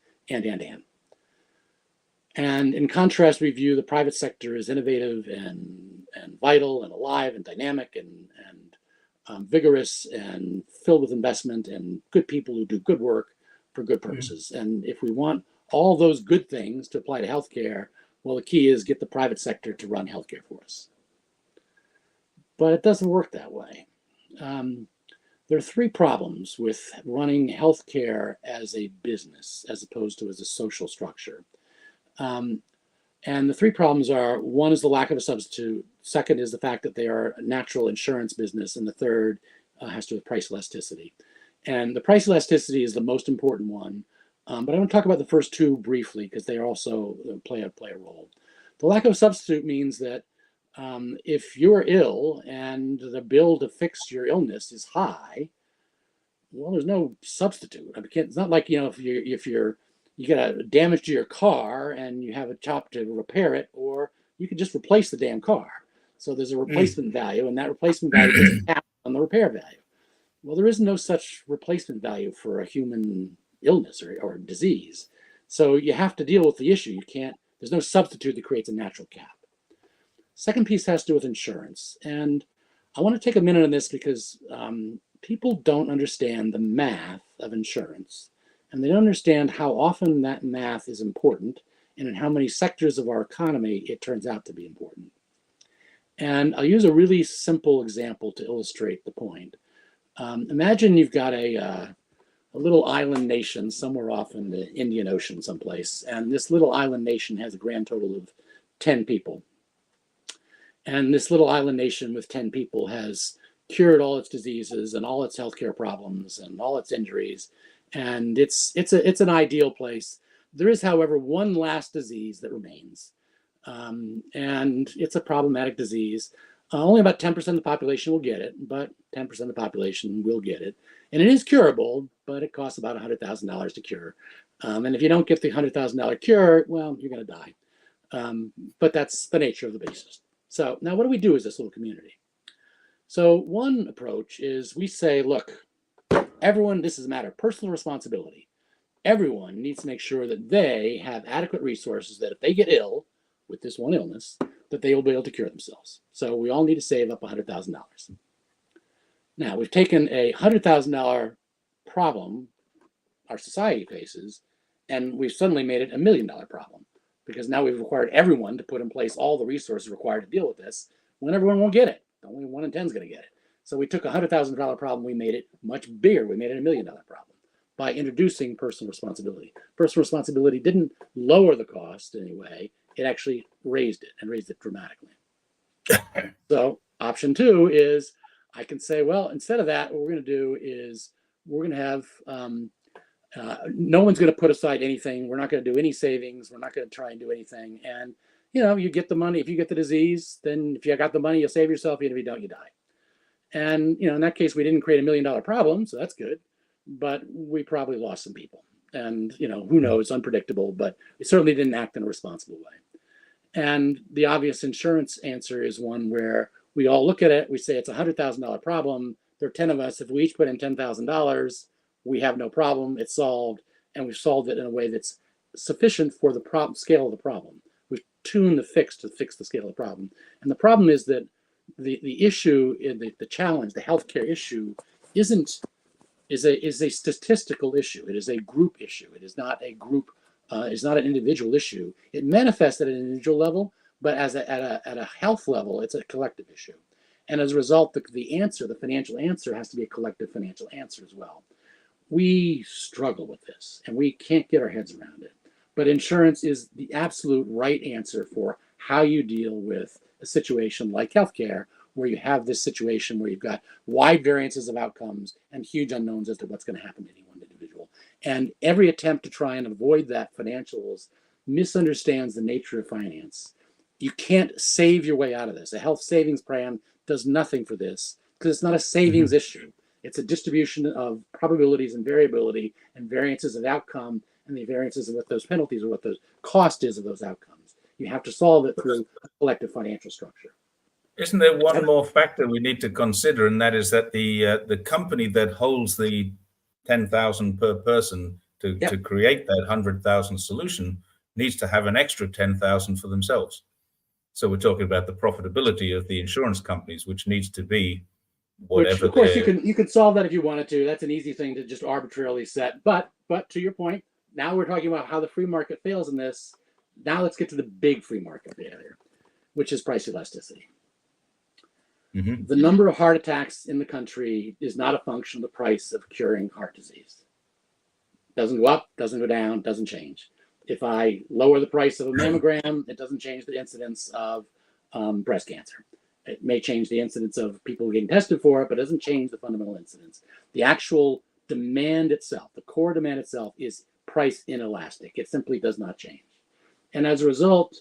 And in contrast, we view the private sector as innovative and vital and alive and dynamic and vigorous and filled with investment and good people who do good work for good purposes. And if we want all those good things to apply to healthcare, well, the key is get the private sector to run healthcare for us. But it doesn't work that way. There are 3 problems with running healthcare as a business as opposed to as a social structure. And the 3 problems are: one is the lack of a substitute, second is the fact that they are a natural insurance business, and the third has to do with price elasticity. And the price elasticity is the most important one, but I want to talk about the first 2 briefly because they also play a role. The lack of a substitute means that if you're ill and the bill to fix your illness is high, well, there's no substitute. I mean, it's not like, if you get a damage to your car and you have a job to repair it, or you could just replace the damn car. So there's a replacement value, and that replacement value gets capped on the repair value. Well, there is no such replacement value for a human illness or disease. So you have to deal with the issue. There's no substitute that creates a natural cap. Second piece has to do with insurance. And I want to take a minute on this because people don't understand the math of insurance. And they don't understand how often that math is important and in how many sectors of our economy it turns out to be important. And I'll use a really simple example to illustrate the point. Imagine you've got a little island nation somewhere off in the Indian Ocean someplace, and this little island nation has a grand total of 10 people. And this little island nation with 10 people has cured all its diseases and all its healthcare problems and all its injuries. And it's an ideal place. There is, however, one last disease that remains. And it's a problematic disease. Only about 10% of the population will get it, but 10% of the population will get it. And it is curable, but it costs about $100,000 to cure. And if you don't get the $100,000 cure, well, you're going to die. But that's the nature of the beast. So now what do we do as this little community? So one approach is we say, look, everyone, this is a matter of personal responsibility. Everyone needs to make sure that they have adequate resources that if they get ill with this one illness, that they will be able to cure themselves. So we all need to save up $100,000. Now, we've taken a $100,000 problem our society faces, and we've suddenly made it $1 million problem, because now we've required everyone to put in place all the resources required to deal with this when everyone won't get it. Only 1 in 10 is going to get it. So we took a $100,000 problem, we made it much bigger. We made it $1 million problem by introducing personal responsibility. Personal responsibility didn't lower the cost in any way. It actually raised it dramatically. So option 2 is I can say, well, instead of that, what we're going to do is we're going to have no one's going to put aside anything. We're not going to do any savings. We're not going to try and do anything. And, you get the money. If you get the disease, then if you got the money, you'll save yourself. Even if you don't, you die. And, in that case, we didn't create $1 million problem. So that's good. But we probably lost some people. And, who knows, unpredictable. But we certainly didn't act in a responsible way. And the obvious insurance answer is one where We all look at it, we say it's a $100,000 problem. There are 10 of us. If we each put in $10,000, we have no problem. It's solved, and we've solved it in a way that's sufficient for the problem scale of the problem. We've tuned the fix to fix the scale of the problem. And the problem is that the issue, the challenge, the healthcare issue is a statistical issue. It is a group issue. It is not a group. It's not an individual issue. It manifests at an individual level, but at a health level, it's a collective issue. And as a result, the financial answer has to be a collective financial answer as well. We struggle with this, and we can't get our heads around it. But insurance is the absolute right answer for how you deal with a situation like healthcare, where you have this situation where you've got wide variances of outcomes and huge unknowns as to what's going to happen to any one individual. And every attempt to try and avoid that financials misunderstands the nature of finance. You can't save your way out of this. A health savings plan does nothing for this because it's not a savings issue. It's a distribution of probabilities and variability and variances of outcome and the variances of what those penalties or what the cost is of those outcomes. You have to solve it through a collective financial structure. Isn't there one more factor we need to consider, and that is that the company that holds the 10,000 per person to create that 100,000 solution needs to have an extra 10,000 for themselves. So we're talking about the profitability of the insurance companies, which needs to be whatever. Which, of course, you could solve that if you wanted to. That's an easy thing to just arbitrarily set. But to your point, now we're talking about how the free market fails in this. Now let's get to the big free market failure, which is price elasticity. The number of heart attacks in the country is not a function of the price of curing heart disease. Doesn't go up, doesn't go down, doesn't change. If I lower the price of a mammogram, it doesn't change the incidence of breast cancer. It may change the incidence of people getting tested for it, but it doesn't change the fundamental incidence. The actual demand itself, the core demand itself, is price inelastic. It simply does not change. And as a result,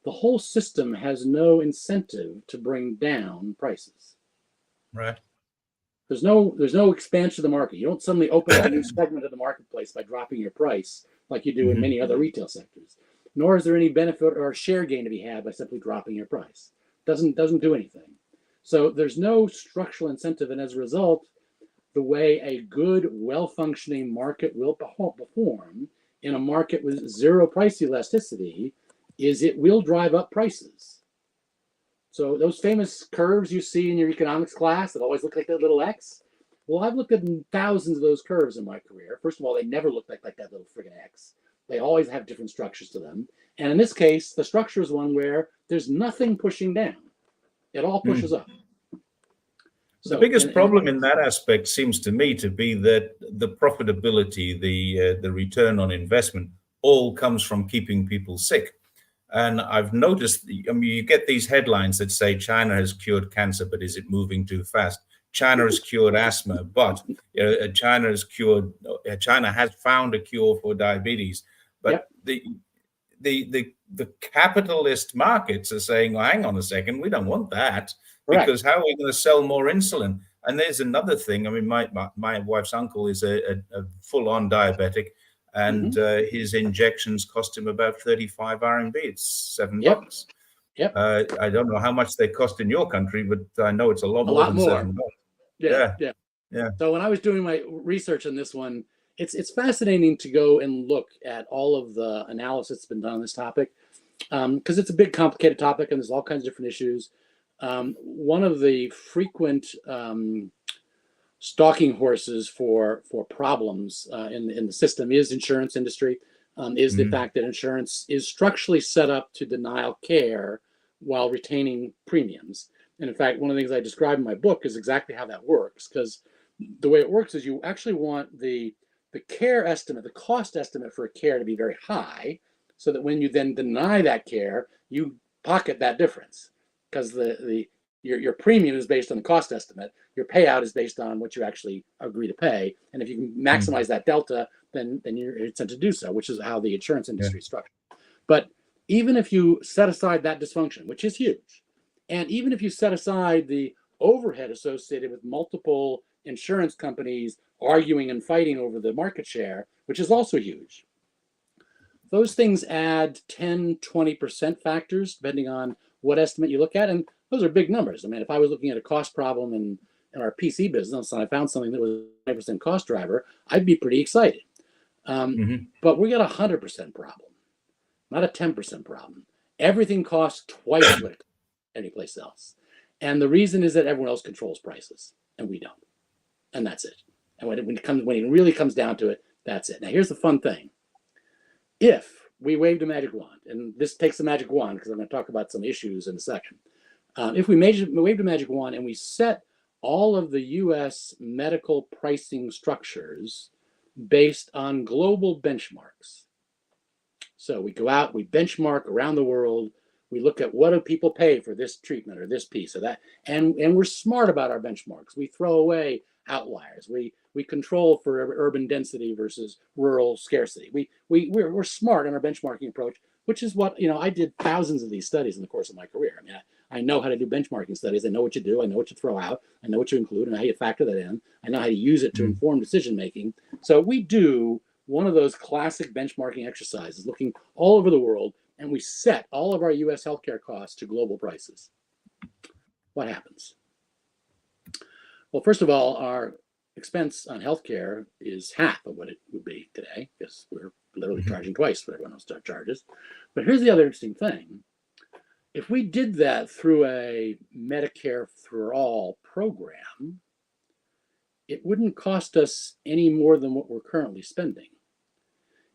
the whole system has no incentive to bring down prices. Right. There's no expansion of the market. You don't suddenly open up a new segment of the marketplace by dropping your price like you do in many other retail sectors. Nor is there any benefit or share gain to be had by simply dropping your price. Doesn't do anything. So there's no structural incentive, and as a result, the way a good, well-functioning market will perform in a market with zero price elasticity is it will drive up prices. So those famous curves you see in your economics class that always look like that little X, well, I've looked at thousands of those curves in my career. First of all, they never look like that little friggin' X. They always have different structures to them. And in this case, the structure is one where there's nothing pushing down. It all pushes up. So, the biggest problem in that aspect seems to me to be that the profitability, the return on investment, all comes from keeping people sick. And I've noticed, I mean, you get these headlines that say China has cured cancer, but is it moving too fast? China has cured asthma, but China has found a cure for diabetes. But the capitalist markets are saying, well, hang on a second, we don't want that. Because how are we going to sell more insulin? And there's another thing. I mean, my wife's uncle is a full-on diabetic, and his injections cost him about 35 RMB. It's $7. I don't know how much they cost in your country, but I know it's a lot more than $7. Yeah. So when I was doing my research on this one, it's fascinating to go and look at all of the analysis that's been done on this topic, because it's a big, complicated topic, and there's all kinds of different issues. One of the frequent stalking horses for problems in the system is insurance industry, is the fact that insurance is structurally set up to deny care while retaining premiums. And in fact, one of the things I describe in my book is exactly how that works, because the way it works is you actually want the care estimate, the cost estimate for a care to be very high, so that when you then deny that care, you pocket that difference. Because your premium is based on the cost estimate, your payout is based on what you actually agree to pay, and if you can maximize that delta, then you're incented to do so, which is how the insurance industry is structured. But even if you set aside that dysfunction, which is huge, and even if you set aside the overhead associated with multiple insurance companies arguing and fighting over the market share, which is also huge, those things add 10, 20% factors, depending on what estimate you look at. And those are big numbers. I mean, if I was looking at a cost problem in our PC business and I found something that was 5% cost driver, I'd be pretty excited. But we got a 100% problem, not a 10% problem. Everything costs twice what it costs anyplace else. And the reason is that everyone else controls prices and we don't. And that's it. And when it really comes down to it, that's it. Now, here's the fun thing. If we waved a magic wand, and this takes a magic wand because I'm going to talk about some issues in a second. If we waved a magic wand and we set all of the US medical pricing structures based on global benchmarks. So we go out, we benchmark around the world, we look at what do people pay for this treatment or this piece or that, and we're smart about our benchmarks. We throw away outliers. We control for urban density versus rural scarcity. We're smart in our benchmarking approach, which is what, I did thousands of these studies in the course of my career. I mean, I know how to do benchmarking studies. I know what you do. I know what you throw out. I know what you include and how you factor that in. I know how to use it to inform decision making. So we do one of those classic benchmarking exercises, looking all over the world, and we set all of our US healthcare costs to global prices. What happens? Well, first of all, our expense on healthcare is half of what it would be today, because we're literally charging twice what everyone else charges. But here's the other interesting thing. If we did that through a Medicare for All program, it wouldn't cost us any more than what we're currently spending.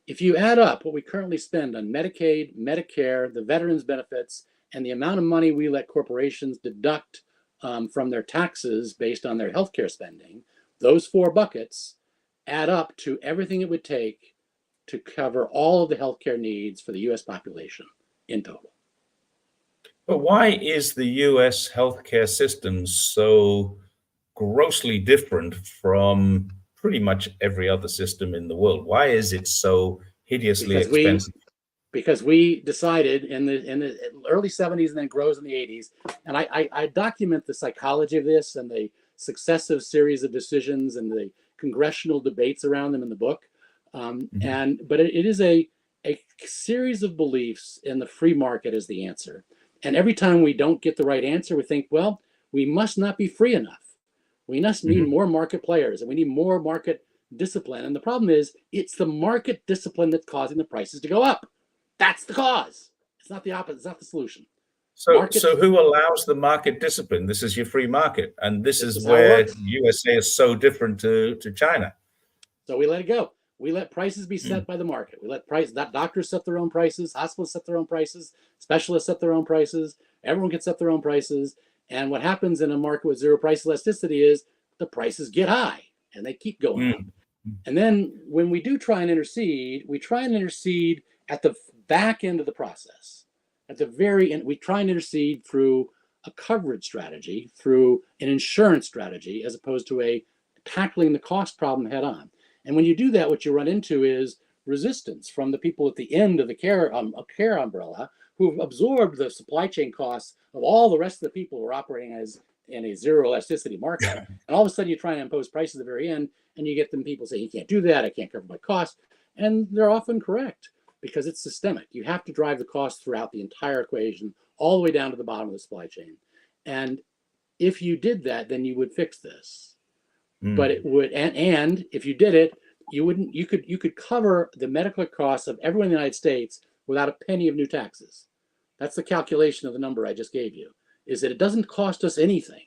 If you add up what we currently spend on Medicaid, Medicare, the veterans benefits, and the amount of money we let corporations deduct from their taxes based on their healthcare spending, those four buckets add up to everything it would take to cover all of the healthcare needs for the US population in total. But why is the US healthcare system so grossly different from pretty much every other system in the world? Why is it so hideously expensive? Because we decided in the early 70s and then grows in the 80s, and I document the psychology of this and the successive series of decisions and the congressional debates around them in the book. But it is a series of beliefs in the free market as the answer. And every time we don't get the right answer, we think, well, we must not be free enough. We must need more market players and we need more market discipline. And the problem is it's the market discipline that's causing the prices to go up. That's the cause. It's not the opposite. It's not the solution. So who allows the market discipline? This is your free market. And this is where USA is so different to China. So we let it go. We let prices be set by the market. We let doctors set their own prices, hospitals set their own prices, specialists set their own prices, everyone can set their own prices. And what happens in a market with zero price elasticity is the prices get high and they keep going up. And then when we do try and intercede, we try and intercede at the back end of the process. At the very end, we try and intercede through a coverage strategy, through an insurance strategy, as opposed to tackling the cost problem head on. And when you do that, what you run into is resistance from the people at the end of the care umbrella who've absorbed the supply chain costs of all the rest of the people who are operating as in a zero elasticity market. And all of a sudden you try and impose prices at the very end and you get them people say, you can't do that, I can't cover my cost. And they're often correct because it's systemic. You have to drive the cost throughout the entire equation, all the way down to the bottom of the supply chain. And if you did that, then you would fix this. But it would, and if you did it, you could cover the medical costs of everyone in the United States without a penny of new taxes. That's the calculation of the number I just gave you, is that it doesn't cost us anything.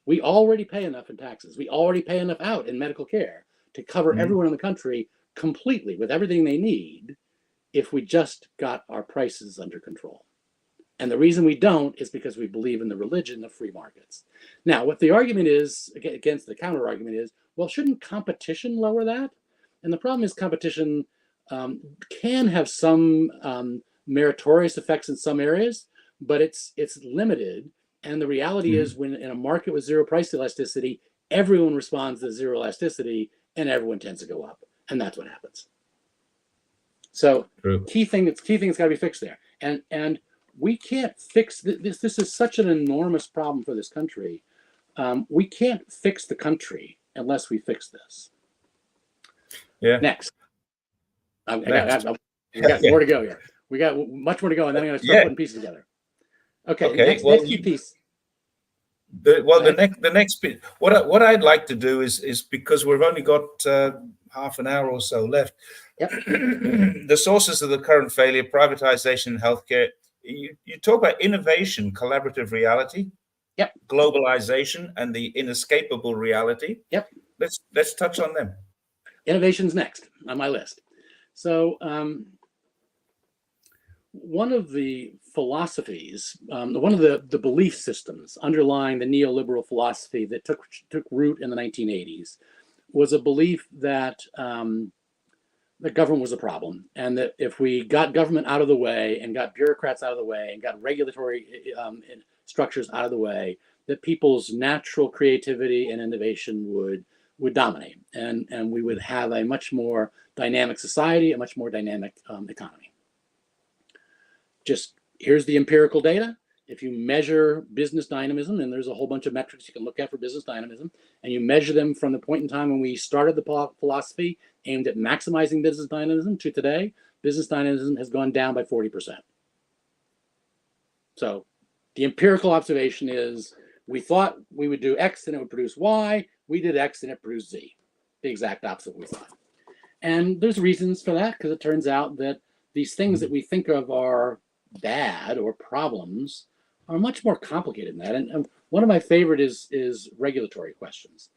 We already pay enough in taxes. We already pay enough out in medical care to cover everyone in the country completely with everything they need if we just got our prices under control. And the reason we don't is because we believe in the religion of free markets. Now, what the argument is, against the counter argument is, well, shouldn't competition lower that? And the problem is competition can have some meritorious effects in some areas, but it's limited. And the reality is when in a market with zero price elasticity, everyone responds to zero elasticity and everyone tends to go up. And that's what happens. So key thing that's got to be fixed there. And we can't fix this. This is such an enormous problem for this country. We can't fix the country unless we fix this. Yeah. Next. We got more to go here. We got much more to go, and then I'm going to start putting pieces together. Okay. Next key piece. The next bit. What I'd like to do is because we've only got half an hour or so left. Yep. The sources of the current failure: privatization in healthcare. You talk about innovation, collaborative reality. Yep. Globalization and the inescapable reality. Yep. Let's touch on them. Innovation's next on my list. So one of the philosophies, one of the belief systems underlying the neoliberal philosophy that took root in the 1980s was a belief that that government was a problem, and that if we got government out of the way and got bureaucrats out of the way and got regulatory structures out of the way, that people's natural creativity and innovation would dominate, and we would have a much more dynamic society, a much more dynamic economy. Just here's the empirical data. If you measure business dynamism, and there's a whole bunch of metrics you can look at for business dynamism, and you measure them from the point in time when we started the philosophy aimed at maximizing business dynamism to today, business dynamism has gone down by 40%. So the empirical observation is we thought we would do X and it would produce Y. We did X and it produced Z. The exact opposite of what we thought. And there's reasons for that, because it turns out that these things that we think of are bad or problems are much more complicated than that. And one of my favorite is regulatory questions.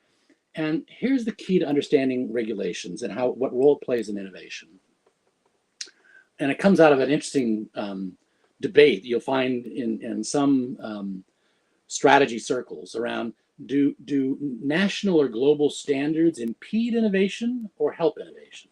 And here's the key to understanding regulations and what role it plays in innovation. And it comes out of an interesting debate you'll find in some strategy circles around do national or global standards impede innovation or help innovation?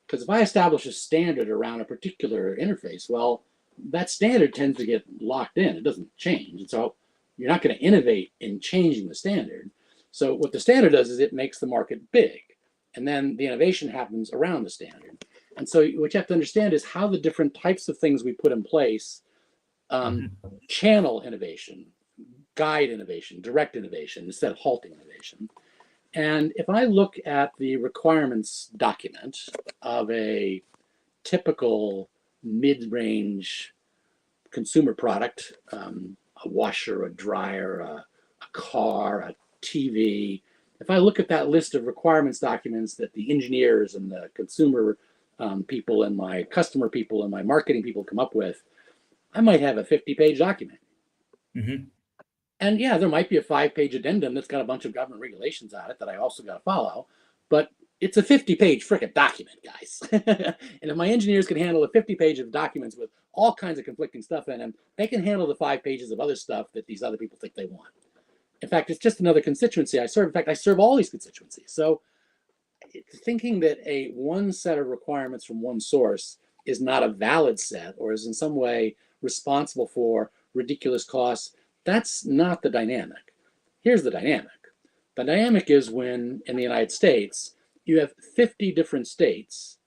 Because if I establish a standard around a particular interface, well, that standard tends to get locked in. It doesn't change. And so you're not going to innovate in changing the standard. So what the standard does is it makes the market big. And then the innovation happens around the standard. And so what you have to understand is how the different types of things we put in place channel innovation, guide innovation, direct innovation, instead of halting innovation. And if I look at the requirements document of a typical mid-range consumer product, a washer, a dryer, a car, a TV, if I look at that list of requirements documents that the engineers and the consumer people and my customer people and my marketing people come up with, I might have a 50-page document. Mm-hmm. And yeah, there might be a 5-page addendum that's got a bunch of government regulations on it that I also got to follow, but it's a 50-page frickin' document, guys. And if my engineers can handle a 50-page of documents with all kinds of conflicting stuff in them, they can handle the 5 pages of other stuff that these other people think they want. In fact, it's just another constituency I serve. In fact, I serve all these constituencies. So thinking that one set of requirements from one source is not a valid set or is in some way responsible for ridiculous costs, that's not the dynamic. Here's the dynamic. The dynamic is when, in the United States, you have 50 different states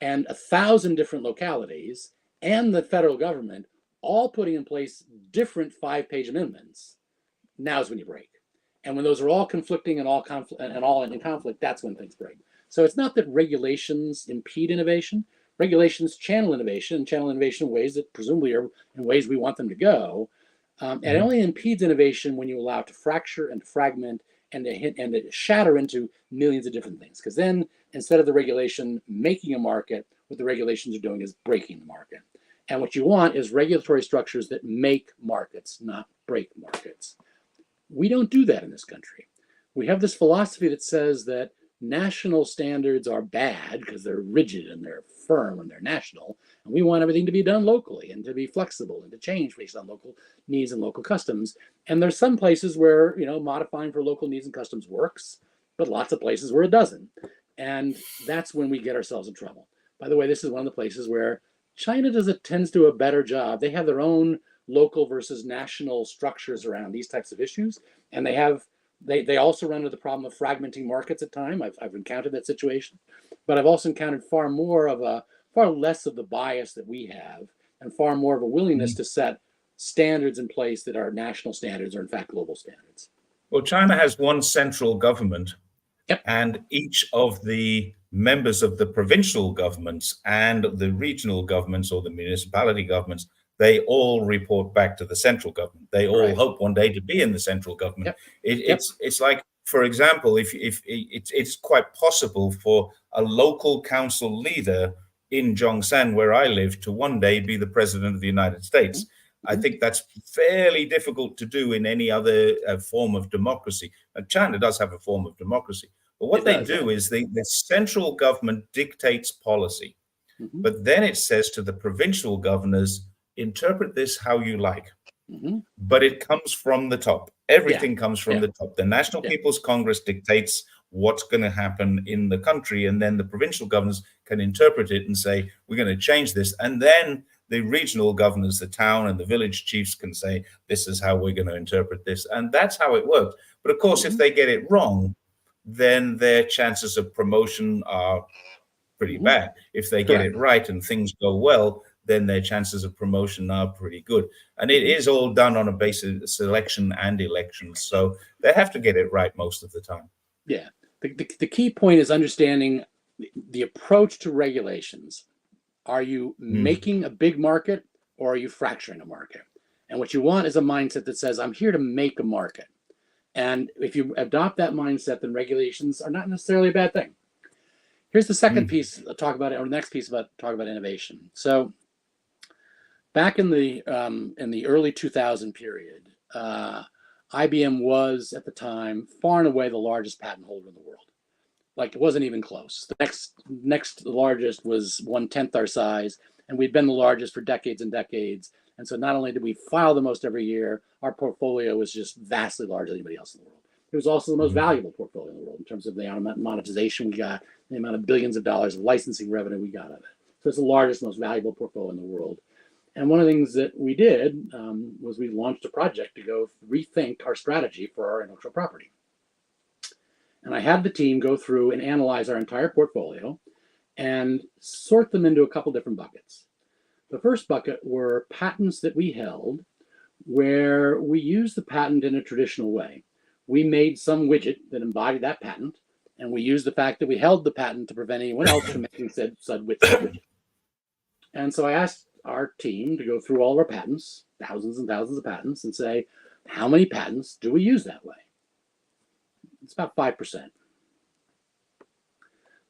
and 1,000 different localities and the federal government all putting in place different 5-page amendments. Now's when you break. And when those are all conflicting and all in conflict, that's when things break. So it's not that regulations impede innovation. Regulations channel innovation in ways that presumably are in ways we want them to go. And it only impedes innovation when you allow it to fracture and fragment and to shatter into millions of different things. Because then instead of the regulation making a market, what the regulations are doing is breaking the market. And what you want is regulatory structures that make markets, not break markets. We don't do that in this country. We have this philosophy that says that national standards are bad because they're rigid and they're firm and they're national. And we want everything to be done locally and to be flexible and to change based on local needs and local customs. And there's some places where, modifying for local needs and customs works, but lots of places where it doesn't. And that's when we get ourselves in trouble. By the way, this is one of the places where China tends to do a better job. They have their own local versus national structures around these types of issues. And they also run into the problem of fragmenting markets at times. I've encountered that situation, but I've also encountered far less of the bias that we have and far more of a willingness to set standards in place that are national standards or in fact global standards. Well, China has one central government. Yep. And each of the members of the provincial governments and the regional governments or the municipality governments they all report back to the central government. They all Right. hope one day to be in the central government. Yep. It's like, for example, if it's quite possible for a local council leader in Zhongshan, where I live, to one day be the president of the United States. I think that's fairly difficult to do in any other form of democracy. And China does have a form of democracy. But what they do is the central government dictates policy. But then it says to the provincial governors, interpret this how you like. But it comes from the top. Everything comes from the top. The National People's Congress dictates what's going to happen in the country, and then the provincial governors can interpret it and say, we're going to change this. And then the regional governors, the town and the village chiefs, can say, this is how we're going to interpret this. And that's how it works. But of course, if they get it wrong, then their chances of promotion are pretty bad. If they get it right and things go well, then their chances of promotion are pretty good. And it is all done on a basis of selection and elections. So they have to get it right most of the time. Yeah. The key point is understanding the approach to regulations. Are you making a big market, or are you fracturing a market? And what you want is a mindset that says, I'm here to make a market. And if you adopt that mindset, then regulations are not necessarily a bad thing. Here's the second piece I'll talk about, or the next piece about talk about innovation. So back in the early 2000 period, IBM was at the time far and away the largest patent holder in the world. Like, it wasn't even close. The next largest was 1/10 our size, and we'd been the largest for decades and decades. And so not only did we file the most every year, our portfolio was just vastly larger than anybody else in the world. It was also the most valuable portfolio in the world in terms of the amount of monetization we got, the amount of billions of dollars of licensing revenue we got out of it. So it's the largest, most valuable portfolio in the world. And one of the things that we did was we launched a project to go rethink our strategy for our intellectual property. And I had the team go through and analyze our entire portfolio and sort them into a couple different buckets. The first bucket were patents that we held where we used the patent in a traditional way. We made some widget that embodied that patent, and we used the fact that we held the patent to prevent anyone else from making said widget. And so I asked our team to go through all of our patents, thousands and thousands of patents, and say, how many patents do we use that way? It's about 5%.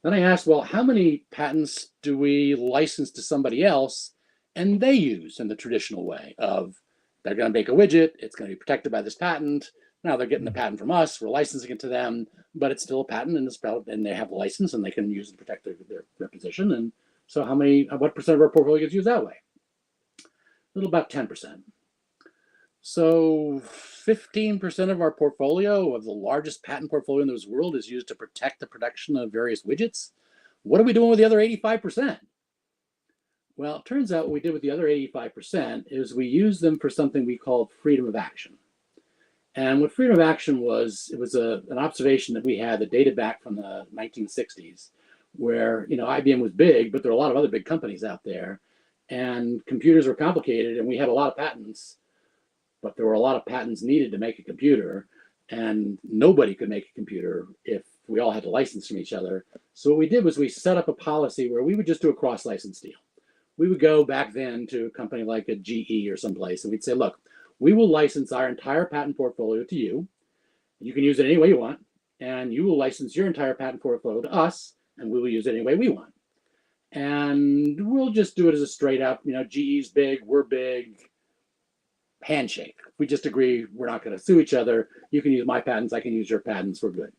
Then I asked, well, how many patents do we license to somebody else and they use in the traditional way of, they're going to make a widget, it's going to be protected by this patent. Now they're getting the patent from us, we're licensing it to them, but it's still a patent, and they have a license and they can use it to protect their position. And so what percent of our portfolio gets used that way? A little about 10%. So 15% of our portfolio, of the largest patent portfolio in this world, is used to protect the production of various widgets. What are we doing with the other 85%? Well, it turns out what we did with the other 85% is we used them for something we called freedom of action. And what freedom of action was, it was an observation that we had that dated back from the 1960s, where, IBM was big, but there were a lot of other big companies out there, and computers were complicated, and we had a lot of patents, but there were a lot of patents needed to make a computer, and nobody could make a computer if we all had to license from each other. So what we did was we set up a policy where we would just do a cross-license deal. We would go back then to a company like a GE or someplace, and we'd say, look, we will license our entire patent portfolio to you. You can use it any way you want, and you will license your entire patent portfolio to us, and we will use it any way we want. And we'll just do it as a straight up, GE's big, we're big, handshake. We just agree we're not going to sue each other. You can use my patents, I can use your patents, we're good.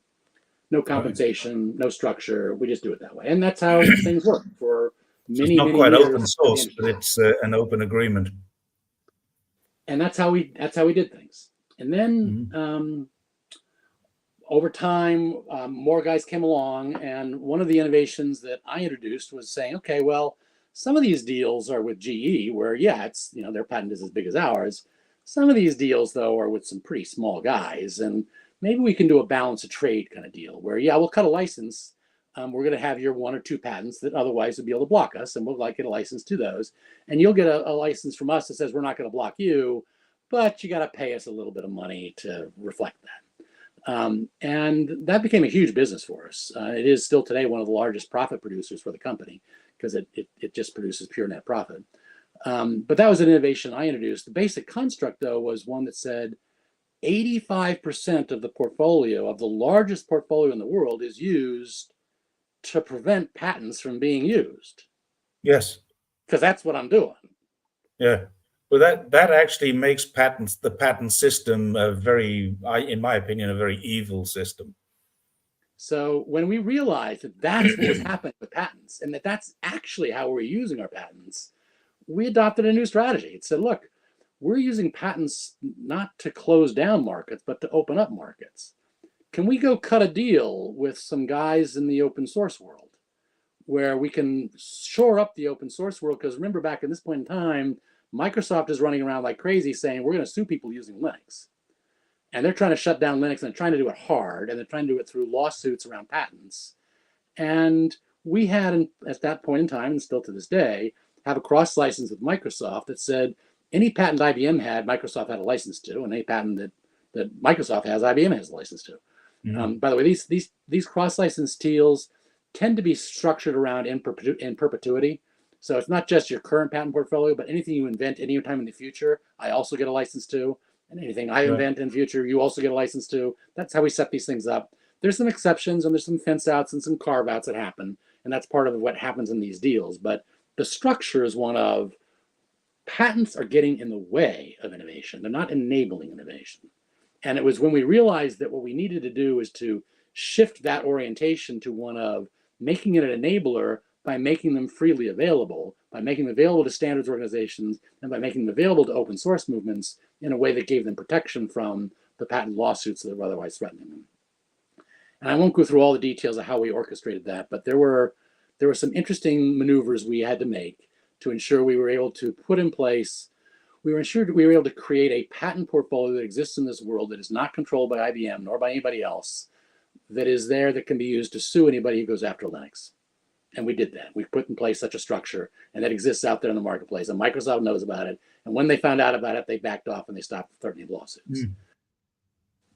No compensation, no structure, we just do it that way. And that's how things work for many, it's not many quite years. Open source, but it's an open agreement. And that's how we did things. And then over time, more guys came along, and one of the innovations that I introduced was saying, okay, well, some of these deals are with GE, where it's their patent is as big as ours. Some of these deals, though, are with some pretty small guys, and maybe we can do a balance of trade kind of deal, where we'll cut a license. We're going to have your 1 or 2 patents that otherwise would be able to block us, and we'll get a license to those. And you'll get a license from us that says we're not going to block you, but you got to pay us a little bit of money to reflect that. And that became a huge business for us. It is still today one of the largest profit producers for the company, because it just produces pure net profit. But that was an innovation I introduced. The basic construct, though, was one that said 85% of the portfolio, of the largest portfolio in the world, is used to prevent patents from being used. Yes. Because that's what I'm doing. Yeah. Well, that actually makes the patent system a very, in my opinion, a very evil system. So when we realized that that's what was happening with patents, and that that's actually how we're using our patents, we adopted a new strategy. It said, look, we're using patents not to close down markets, but to open up markets. Can we go cut a deal with some guys in the open source world where we can shore up the open source world? Because remember, back at this point in time, Microsoft is running around like crazy saying we're going to sue people using Linux. And they're trying to shut down Linux, and they're trying to do it hard, and they're trying to do it through lawsuits around patents. And we had, at that point in time, and still to this day, have a cross license with Microsoft that said any patent IBM had, Microsoft had a license to, and any patent that Microsoft has, IBM has a license to. Mm-hmm. By the way, these cross license deals tend to be structured around in perpetuity. So it's not just your current patent portfolio, but anything you invent any time in the future, I also get a license to. And anything I invent in the future, you also get a license to. That's how we set these things up. There's some exceptions, and there's some fence outs and some carve outs that happen. And that's part of what happens in these deals. But the structure is one of patents are getting in the way of innovation. They're not enabling innovation. And it was when we realized that what we needed to do is to shift that orientation to one of making it an enabler by making them freely available, by making them available to standards organizations, and by making them available to open source movements in a way that gave them protection from the patent lawsuits that were otherwise threatening them. And I won't go through all the details of how we orchestrated that, but there were some interesting maneuvers we had to make to ensure we were able to put in place, we were able to create a patent portfolio that exists in this world that is not controlled by IBM nor by anybody else, that is there, that can be used to sue anybody who goes after Linux. And we did that. We put in place such a structure, and that exists out there in the marketplace. And Microsoft knows about it. And when they found out about it, they backed off and they stopped threatening lawsuits.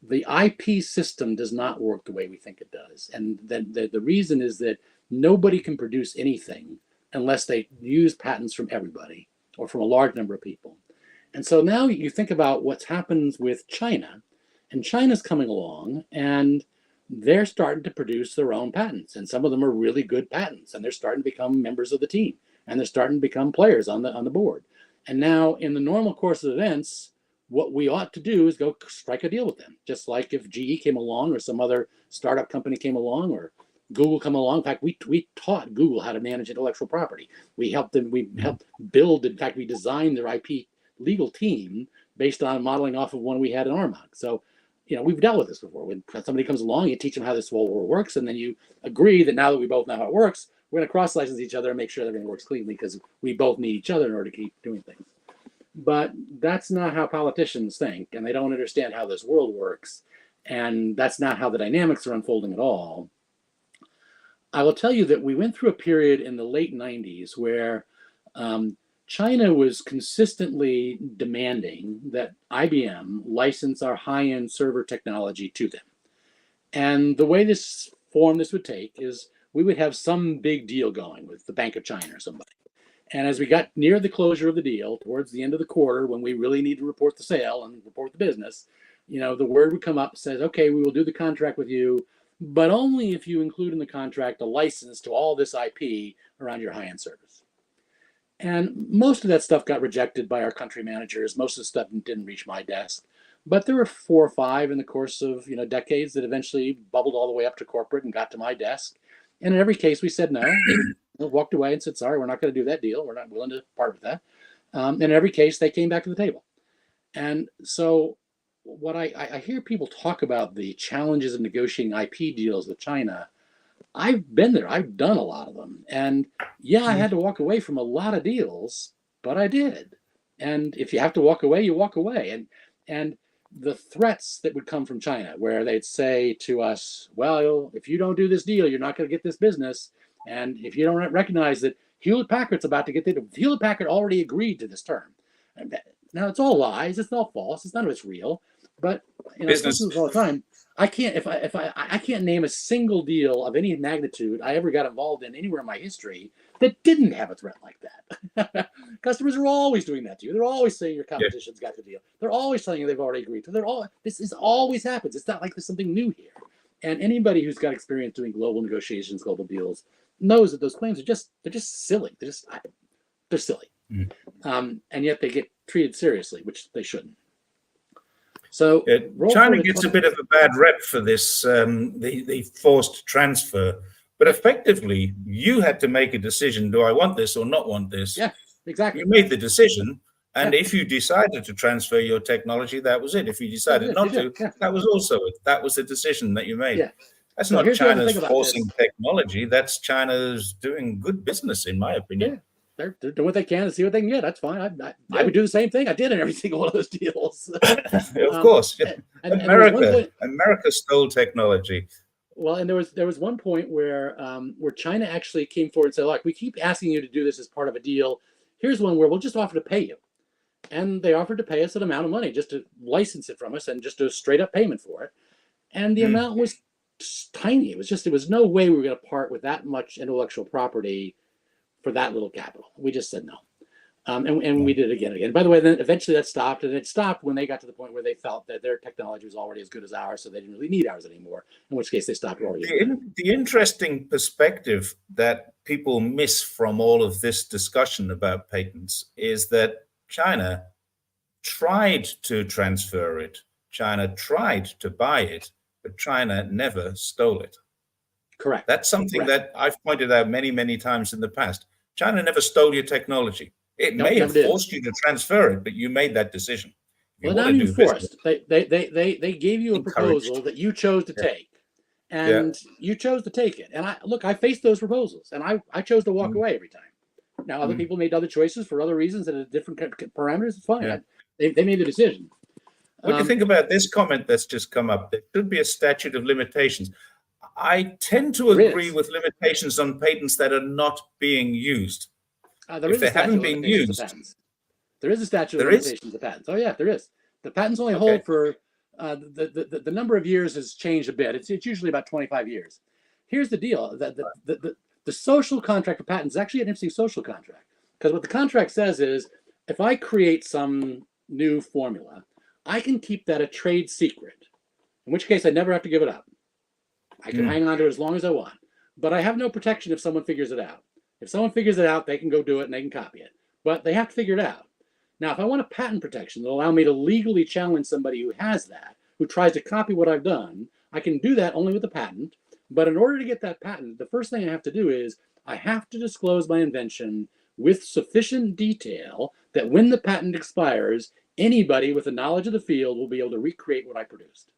The IP system does not work the way we think it does. And the reason is that nobody can produce anything unless they use patents from everybody or from a large number of people. And so now you think about what's happened with China, and China's coming along, and they're starting to produce their own patents, and some of them are really good patents, and they're starting to become members of the team, and they're starting to become players on the board. And now, in the normal course of events, what we ought to do is go strike a deal with them, just like if GE came along or some other startup company came along or Google come along. In fact, we taught Google how to manage intellectual property. We helped them. We helped build. In fact, we designed their IP legal team based on modeling off of one we had in Armonk. So, we've dealt with this before. When somebody comes along, you teach them how this whole world works, and then you agree that now that we both know how it works, we're going to cross-license each other and make sure everything works cleanly because we both need each other in order to keep doing things. But that's not how politicians think, and they don't understand how this world works, and that's not how the dynamics are unfolding at all. I will tell you that we went through a period in the late 90s where China was consistently demanding that IBM license our high-end server technology to them. And the way this would take is we would have some big deal going with the Bank of China or somebody. And as we got near the closure of the deal, towards the end of the quarter, when we really need to report the sale and report the business, the word would come up, says, okay, we will do the contract with you, but only if you include in the contract a license to all this IP around your high-end servers. And most of that stuff got rejected by our country managers. Most of the stuff didn't reach my desk. But there were 4 or 5 in the course of decades that eventually bubbled all the way up to corporate and got to my desk. And in every case, we said no. We walked away and said, sorry, we're not going to do that deal. We're not willing to part with that. In every case, they came back to the table. And so what I hear people talk about the challenges of negotiating IP deals with China. I've been there. I've done a lot of them. And yeah, I had to walk away from a lot of deals, but I did. And if you have to walk away, you walk away. And the threats that would come from China, where they'd say to us, well, if you don't do this deal, you're not going to get this business. And if you don't recognize that Hewlett-Packard's about to get the Hewlett-Packard already agreed to this term. Now, it's all lies. It's all false. It's none of it's real. But business all the time. I can't I can't name a single deal of any magnitude I ever got involved in anywhere in my history that didn't have a threat like that. Customers are always doing that to you. They're always saying your Yeah. competition's got the deal. They're always telling you they've already agreed to. This is always happens. It's not like there's something new here. And anybody who's got experience doing global negotiations, global deals, knows that those claims are they're just silly. They're silly. Mm. And yet they get treated seriously, which they shouldn't. So China gets a bit of a bad rep for this, the forced transfer. But effectively, you had to make a decision: do I want this or not want this? Yeah, exactly. You made the decision, and if you decided to transfer your technology, that was it. If you decided not to, that was also it. That was the decision that you made. Yeah. That's not China's forcing technology. That's China's doing good business, in my opinion. Yeah. They're doing what they can to see what they can get. That's fine. I would do the same thing. I did in every single one of those deals. Of course. America stole technology. Well, and there was one point where China actually came forward and said, "Look, we keep asking you to do this as part of a deal. Here's one where we'll just offer to pay you." And they offered to pay us an amount of money just to license it from us and just do a straight up payment for it. And the amount was tiny. It was no way we were going to part with that much intellectual property for that little capital. We just said no. And we did it again. By the way, then eventually that stopped, and it stopped when they got to the point where they felt that their technology was already as good as ours, so they didn't really need ours anymore, in which case they stopped already. The interesting perspective that people miss from all of this discussion about patents is that China tried to transfer it. China tried to buy it, but China never stole it. Correct. That's something that I've pointed out many, many times in the past. China never stole your technology. It may have forced you to transfer it, but you made that decision. Well, not even forced. They gave you a proposal that you chose to take, and you chose to take it. And I faced those proposals, and I chose to walk away every time. Now, other people made other choices for other reasons and different parameters. It's fine. Yeah. They made the decision. What do you think about this comment that's just come up? There should be a statute of limitations. I tend to agree with limitations on patents that are not being used. If they haven't been used, there is a statute of limitations of patents. Oh yeah, there is. The patents only hold for the number of years has changed a bit. It's usually about 25 years. Here's the deal: the social contract of patents is actually an interesting social contract, because what the contract says is, if I create some new formula, I can keep that a trade secret, in which case I never have to give it up. I can hang on to it as long as I want, but I have no protection if someone figures it out. If someone figures it out, they can go do it and they can copy it, but they have to figure it out. Now, if I want a patent protection that will allow me to legally challenge somebody who has that, who tries to copy what I've done, I can do that only with a patent. But in order to get that patent, the first thing I have to do is I have to disclose my invention with sufficient detail that when the patent expires, anybody with the knowledge of the field will be able to recreate what I produced.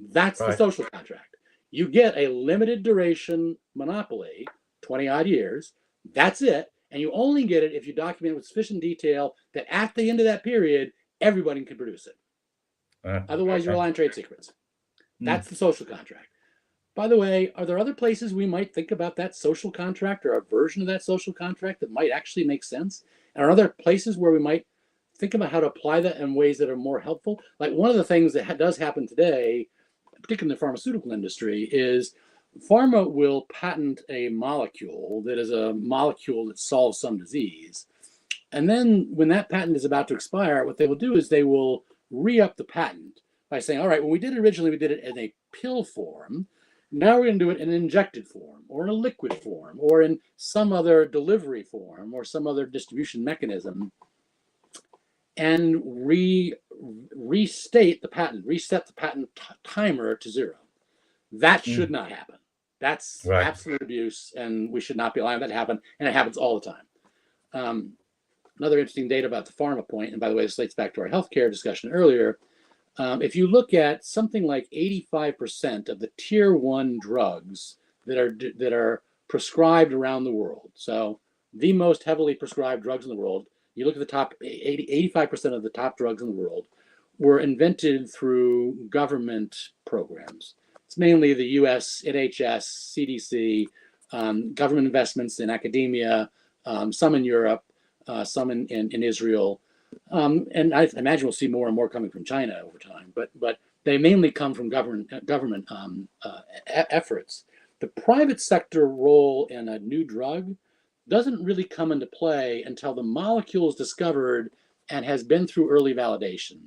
That's the social contract. You get a limited duration monopoly, 20 odd years. That's it. And you only get it if you document it with sufficient detail that at the end of that period, everybody can produce it. Otherwise, you rely on trade secrets. That's the social contract. By the way, are there other places we might think about that social contract or a version of that social contract that might actually make sense? And are there places where we might think about how to apply that in ways that are more helpful? Like one of the things that does happen today, particularly in the pharmaceutical industry, is pharma will patent a molecule that is a molecule that solves some disease. And then when that patent is about to expire, what they will do is they will re-up the patent by saying, all right, when we did it originally, we did it in a pill form. Now we're going to do it in an injected form or in a liquid form or in some other delivery form or some other distribution mechanism, and restate the patent, reset the patent timer to 0. That should not happen. That's absolute abuse, and we should not be allowing that to happen, and it happens all the time. Another interesting data about the pharma point, and by the way, this relates back to our healthcare discussion earlier. If you look at something like 85% of the tier 1 drugs that are prescribed around the world, so the most heavily prescribed drugs in the world, you look at the top 85% of the top drugs in the world were invented through government programs. It's mainly the US, NHS, CDC, government investments in academia, some in Europe, some in Israel. And I imagine we'll see more and more coming from China over time. But they mainly come from government efforts. The private sector role in a new drug doesn't really come into play until the molecule is discovered and has been through early validation.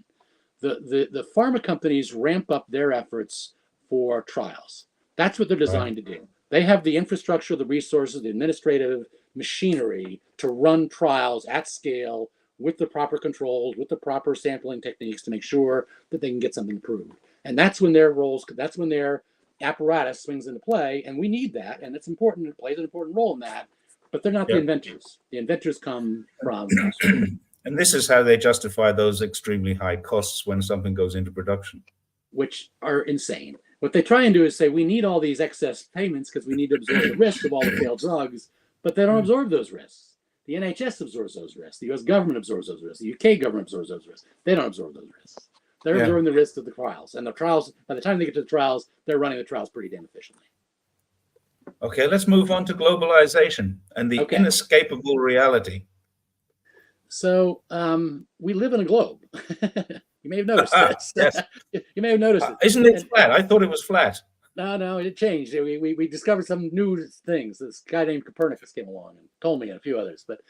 The pharma companies ramp up their efforts for trials. That's what they're designed to do. They have the infrastructure, the resources, the administrative machinery to run trials at scale with the proper controls, with the proper sampling techniques to make sure that they can get something approved. And that's when their apparatus swings into play. And we need that. And it's important. It plays an important role in that. But they're not the inventors. The inventors come from elsewhere. And this is how they justify those extremely high costs when something goes into production, which are insane. What they try and do is say, we need all these excess payments because we need to absorb the risk of all the failed drugs, but they don't absorb those risks. The NHS absorbs those risks. The US government absorbs those risks. The UK government absorbs those risks. They don't absorb those risks. They're absorbing the risks of the trials. And the trials, by the time they get to the trials, they're running the trials pretty damn efficiently. Okay, let's move on to globalization and the inescapable reality. So we live in a globe. You may have noticed this. Yes. You may have noticed it. Isn't it flat? I thought it was flat. No, it changed. We discovered some new things. This guy named Copernicus came along and told me and a few others. But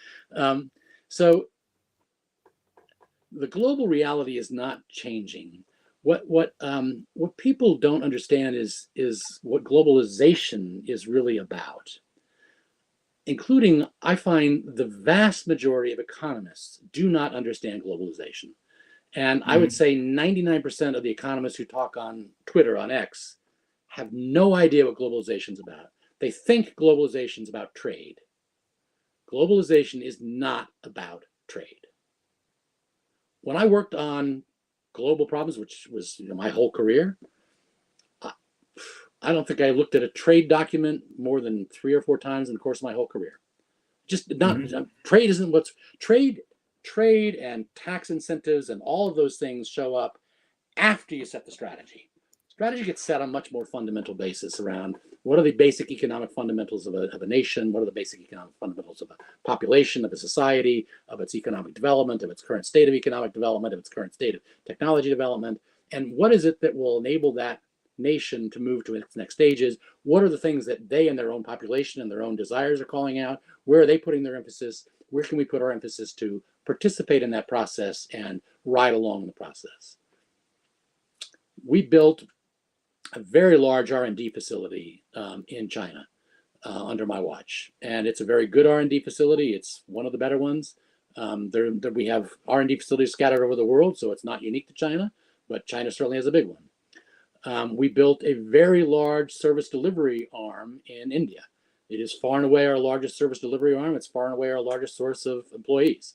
so the global reality is not changing. What people don't understand is what globalization is really about. Including, I find the vast majority of economists do not understand globalization. And I would say 99% of the economists who talk on Twitter, on X, have no idea what globalization is about. They think globalization is about trade. Globalization is not about trade. When I worked on global problems, which was my whole career, I don't think I looked at a trade document more than 3 or 4 times in the course of my whole career. Just not trade isn't what's trade and tax incentives and all of those things show up after you set the strategy. Strategy gets set on much more fundamental basis around what are the basic economic fundamentals of a nation, what are the basic economic fundamentals of a population, of a society, of its economic development, of its current state of economic development, of its current state of technology development, and what is it that will enable that nation to move to its next stages? What are the things that they and their own population and their own desires are calling out? Where are they putting their emphasis? Where can we put our emphasis to participate in that process and ride along in the process? We built a very large R&D facility in China under my watch, and it's a very good R&D facility. It's one of the better ones. We have R&D facilities scattered over the world, so it's not unique to China, but China certainly has a big one. We built a very large service delivery arm in India. It is far and away our largest service delivery arm. It's far and away our largest source of employees.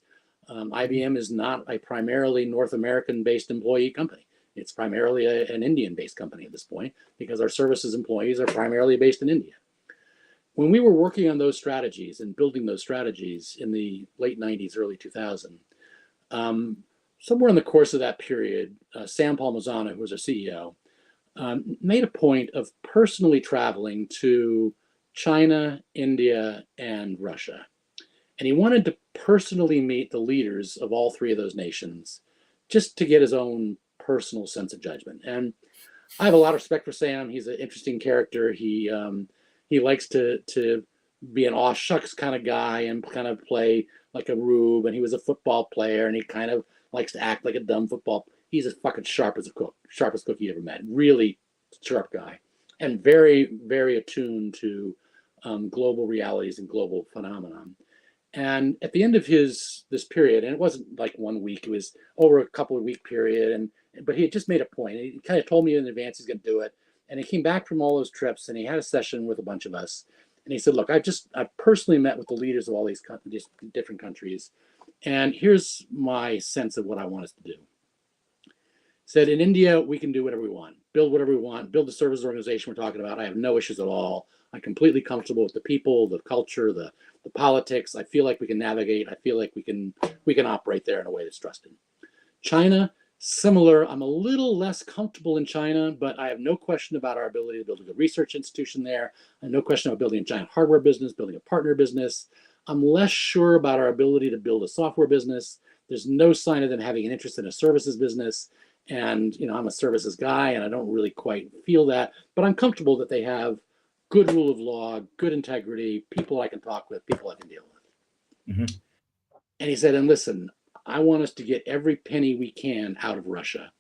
IBM is not a primarily North American-based employee company. It's primarily an Indian-based company at this point because our services employees are primarily based in India. When we were working on those strategies and building those strategies in the late 90s, early 2000, somewhere in the course of that period, Sam Palmisano, who was our CEO, made a point of personally traveling to China, India, and Russia. And he wanted to personally meet the leaders of all 3 of those nations just to get his own personal sense of judgment. And I have a lot of respect for Sam. He's an interesting character. He likes to be an aw shucks kind of guy and kind of play like a rube. And he was a football player, and he kind of likes to act like a dumb football. He's as fucking sharp as a cook, sharpest cook you ever met. Really sharp guy, and very, very attuned to global realities and global phenomenon. And at the end of this period, and it wasn't like 1 week, it was over a couple of week period, but he had just made a point. He kind of told me in advance he's going to do it. And he came back from all those trips, and he had a session with a bunch of us. And he said, look, I've personally met with the leaders of all these different countries. And here's my sense of what I want us to do. He said, in India, we can do whatever we want, build whatever we want, build the service organization we're talking about. I have no issues at all. I'm completely comfortable with the people, the culture, the politics. I feel like we can navigate. I feel like we can operate there in a way that's trusted. China, similar. I'm a little less comfortable in China, but I have no question about our ability to build a good research institution there. I have no question about building a giant hardware business, building a partner business. I'm less sure about our ability to build a software business. There's no sign of them having an interest in a services business. And, I'm a services guy and I don't really quite feel that, but I'm comfortable that they have good rule of law, good integrity, people I can talk with, people I can deal with. Mm-hmm. And he said, and listen, I want us to get every penny we can out of Russia.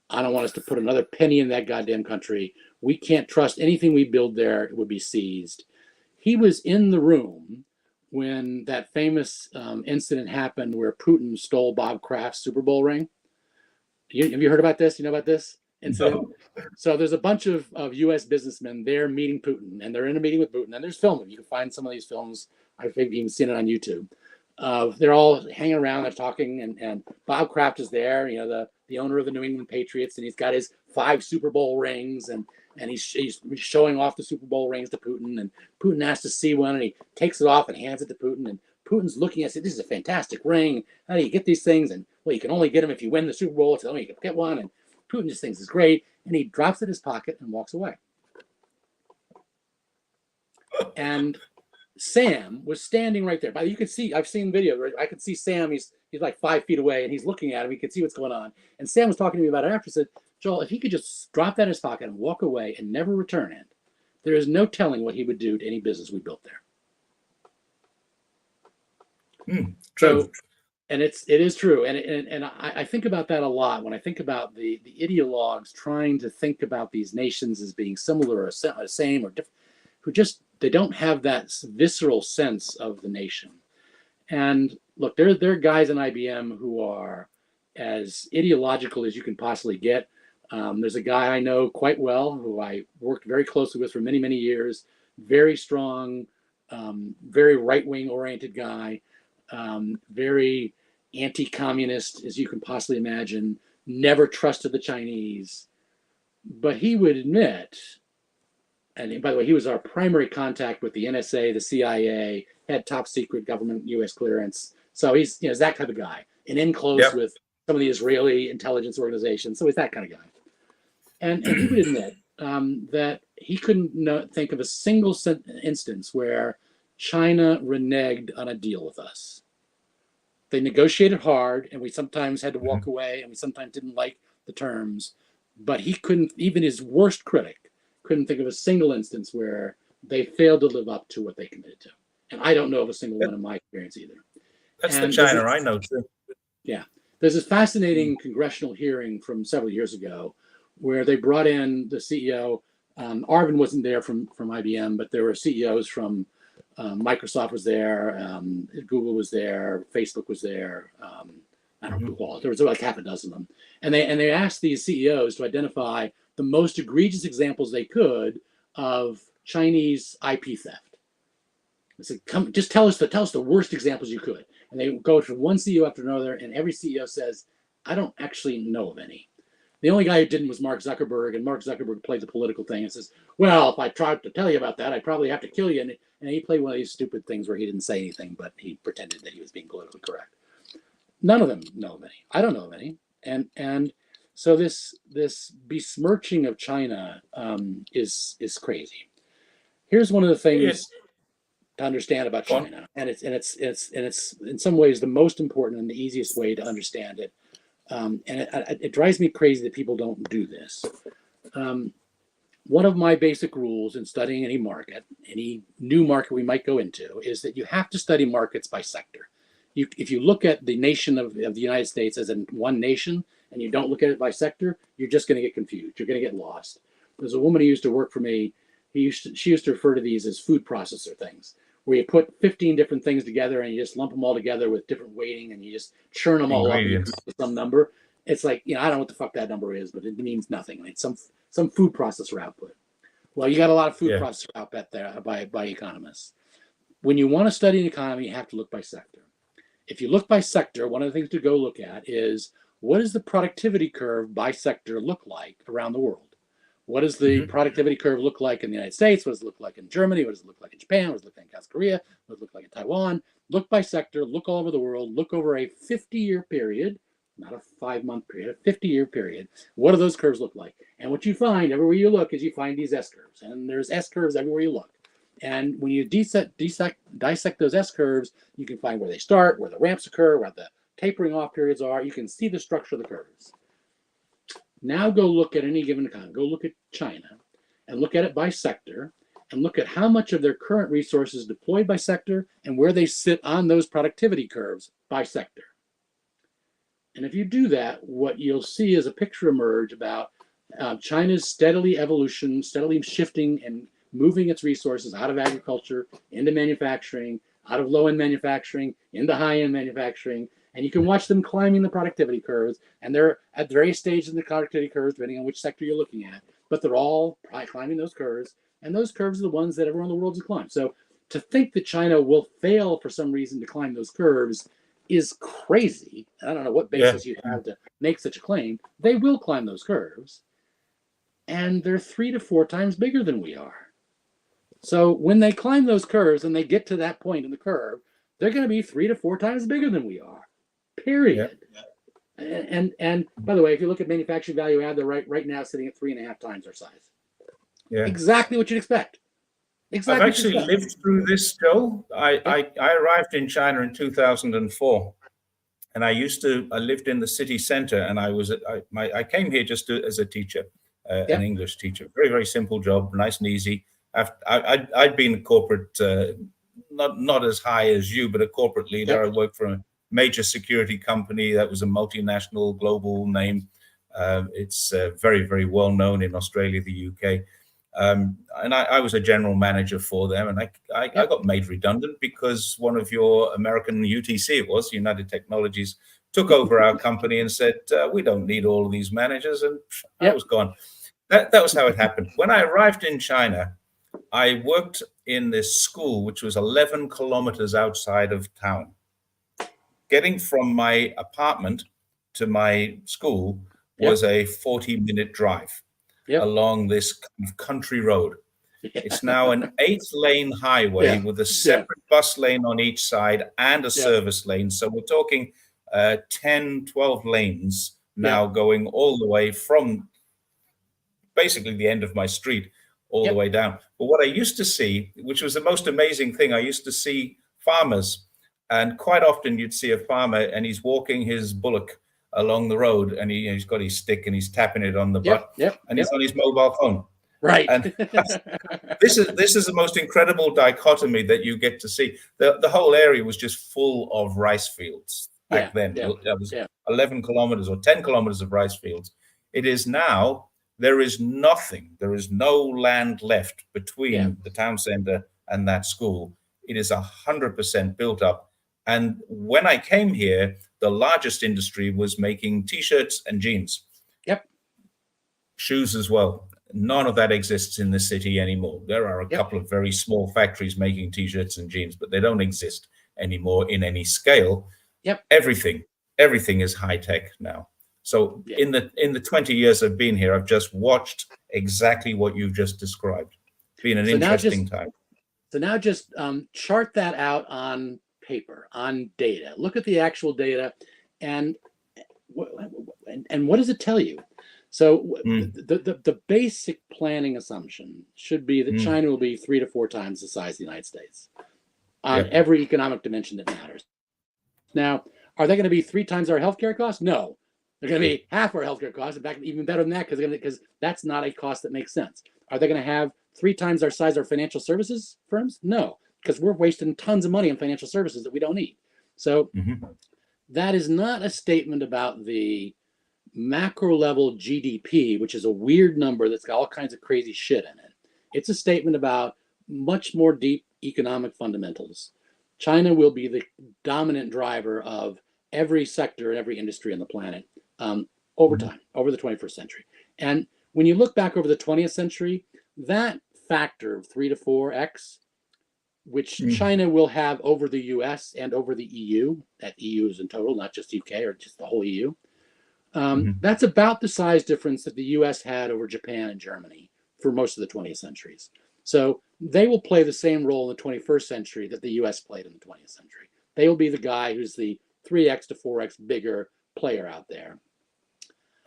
I don't want us to put another penny in that goddamn country. We can't trust anything we build there. It would be seized. He was in the room when that famous incident happened where Putin stole Bob Kraft's Super Bowl ring. Have you heard about this? You know about this incident? No. So there's a bunch of U.S. businessmen there meeting Putin, and they're in a meeting with Putin, and there's film. You can find some of these films. I've even seen it on YouTube. They're all hanging around, they're talking, and Bob Kraft is there, the owner of the New England Patriots, and he's got his 5 Super Bowl rings, and he's showing off the Super Bowl rings to Putin, and Putin asks to see one, and he takes it off and hands it to Putin, and Putin's looking at it, this is a fantastic ring. How do you get these things? And well, you can only get them if you win the Super Bowl, so you can get one, and Putin just thinks it's great, and he drops it in his pocket and walks away. And Sam was standing right there. But you can see, I've seen video where I could see Sam, he's like 5 feet away and he's looking at him. You can see what's going on. And Sam was talking to me about it after. He said, Joel, if he could just drop that in his pocket and walk away and never return it, there is no telling what he would do to any business we built there. True. So, and it is true. And I think about that a lot when I think about the ideologues trying to think about these nations as being similar or same or different, who just, they don't have that visceral sense of the nation. And look, there are guys in IBM who are as ideological as you can possibly get. There's a guy I know quite well who I worked very closely with for many, many years. Very strong, very right-wing oriented guy, very anti-communist as you can possibly imagine, never trusted the Chinese. But he would admit, and by the way, he was our primary contact with the NSA, the CIA, had top secret government U.S. clearance. So he's that type of guy, and in close with some of the Israeli intelligence organizations. So he's that kind of guy. And he would admit that he couldn't think of a single instance where China reneged on a deal with us. They negotiated hard, and we sometimes had to walk away, and we sometimes didn't like the terms. But he couldn't, even his worst critic, couldn't think of a single instance where they failed to live up to what they committed to. And I don't know of a single one in my experience either. That's the China I know too. Yeah. There's this fascinating congressional hearing from several years ago where they brought in the CEO. Arvin wasn't there from IBM, but there were CEOs from Microsoft was there, Google was there, Facebook was there. I don't know who all. There was like half a dozen of them. And they asked these CEOs to identify the most egregious examples they could of Chinese IP theft. I said, "Come, just tell us the worst examples you could." And they go to one CEO after another, and every CEO says, "I don't actually know of any." The only guy who didn't was Mark Zuckerberg, and Mark Zuckerberg played the political thing and says, "Well, if I tried to tell you about that, I'd probably have to kill you." And he played one of these stupid things where he didn't say anything, but he pretended that he was being politically correct. None of them know of any. I don't know of any. And so this besmirching of China is crazy. Here's one of the things to understand about China, and it's in some ways the most important and the easiest way to understand it. And it drives me crazy that people don't do this. One of my basic rules in studying any market, any new market we might go into, is that you have to study markets by sector. If you look at the nation of the United States as in one nation, and you don't look at it by sector, you're just going to get confused. You're going to get lost. There's a woman who used to work for me. She used to refer to these as food processor things, where you put 15 different things together and you just lump them all together with different weighting and you just churn them all up into some number. It's like, I don't know what the fuck that number is, but it means nothing. It's some food processor output. Well, you got a lot of food processor output there by economists. When you want to study an economy, you have to look by sector. If you look by sector, one of the things to go look at is, what does the productivity curve by sector look like around the world? What does the productivity curve look like in the United States? What does it look like in Germany? What does it look like in Japan? What does it look like in South Korea? What does it look like in Taiwan? Look by sector, look all over the world, look over a 50-year period, not a 5-month period, a 50-year period. What do those curves look like? And what you find everywhere you look is you find these S curves, and there's S curves everywhere you look. And when you dissect those S curves, you can find where they start, where the ramps occur, where the tapering off periods are. You can see the structure of the curves. Now go look at any given economy. Go look at China and look at it by sector and look at how much of their current resources deployed by sector and where they sit on those productivity curves by sector. And if you do that, what you'll see is a picture emerge about China's steadily evolution, steadily shifting and moving its resources out of agriculture into manufacturing, out of low-end manufacturing into high-end manufacturing. And you can watch them climbing the productivity curves, and they're at various stages in the productivity curves, depending on which sector you're looking at. But they're all climbing those curves, and those curves are the ones that everyone in the world has climbed. So to think that China will fail for some reason to climb those curves is crazy. I don't know what basis you have to make such a claim. They will climb those curves, and they're 3 to 4 times bigger than we are. So when they climb those curves and they get to that point in the curve, they're going to be 3 to 4 times bigger than we are. Period. Yeah. And by the way, if you look at manufacturing value add, they're right now sitting at 3.5 times our size. Yeah. Exactly what you'd expect. Exactly. I've actually lived through this, Joe. I arrived in China in 2004, and I lived in the city center, and I came here just as a teacher, an English teacher. Very, very simple job, nice and easy. I'd been a corporate, not as high as you, but a corporate leader. I worked for a major security company that was a multinational global name. It's very, very well known in Australia, the UK. And I was a general manager for them, and I got made redundant because one of your American UTC, it was United Technologies, took over our company and said, we don't need all of these managers, and I was gone. That was how it happened. When I arrived in China, I worked in this school, which was 11 kilometers outside of town. Getting from my apartment to my school was a 40-minute drive along this country road. It's now an 8-lane highway with a separate bus lane on each side and a service lane. So we're talking 10, 12 lanes now going all the way from basically the end of my street all the way down. But what I used to see, which was the most amazing thing, I used to see farmers, and quite often you'd see a farmer and he's walking his bullock along the road, and he's got his stick and he's tapping it on the butt, and he's on his mobile phone. Right. And this is the most incredible dichotomy that you get to see. The whole area was just full of rice fields back then. That was 11 kilometers or 10 kilometers of rice fields. It is now, there is nothing. There is no land left between the town center and that school. It is 100% built up. And when I came here, the largest industry was making T-shirts and jeans. Shoes as well. None of that exists in the city anymore. There are a couple of very small factories making T-shirts and jeans, but they don't exist anymore in any scale. Everything is high tech now. So in the 20 years I've been here, I've just watched exactly what you've just described. It's been an interesting time. So now just chart that out on paper, on data. Look at the actual data, and what does it tell you? So the basic planning assumption should be that China will be 3 to 4 times the size of the United States on every economic dimension that matters. Now, are they going to be 3 times our healthcare costs? No, they're going to be half our healthcare costs. In fact, even better than that, because that's not a cost that makes sense. Are they going to have 3 times our size our financial services firms? No, because we're wasting tons of money on financial services that we don't need. So that is not a statement about the macro level GDP, which is a weird number that's got all kinds of crazy shit in it. It's a statement about much more deep economic fundamentals. China will be the dominant driver of every sector and every industry on the planet over time, over the 21st century. And when you look back over the 20th century, that factor of 3 to 4x, which China will have over the US and over the EU, that EU is in total, not just UK or just the whole EU, that's about the size difference that the US had over Japan and Germany for most of the 20th centuries. So they will play the same role in the 21st century that the US played in the 20th century. They will be the guy who's the 3x to 4x bigger player out there.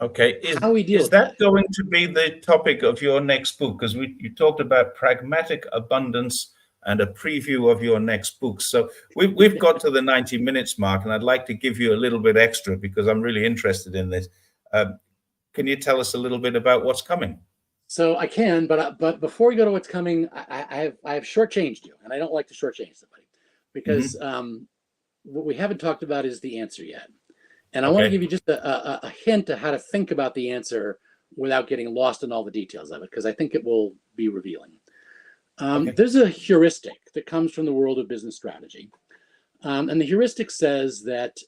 Okay, is that going to be the topic of your next book? Because you talked about pragmatic abundance and a preview of your next book. So we've got to the 90 minutes mark, and I'd like to give you a little bit extra because I'm really interested in this. Can you tell us a little bit about what's coming? So I can, but before we go to what's coming, I have shortchanged you, and I don't like to shortchange somebody because Hmm. what we haven't talked about is the answer yet. And I want to Okay. give you just a hint of how to think about the answer without getting lost in all the details of it, because I think it will be revealing. Okay. There's a heuristic that comes from the world of business strategy. And the heuristic says that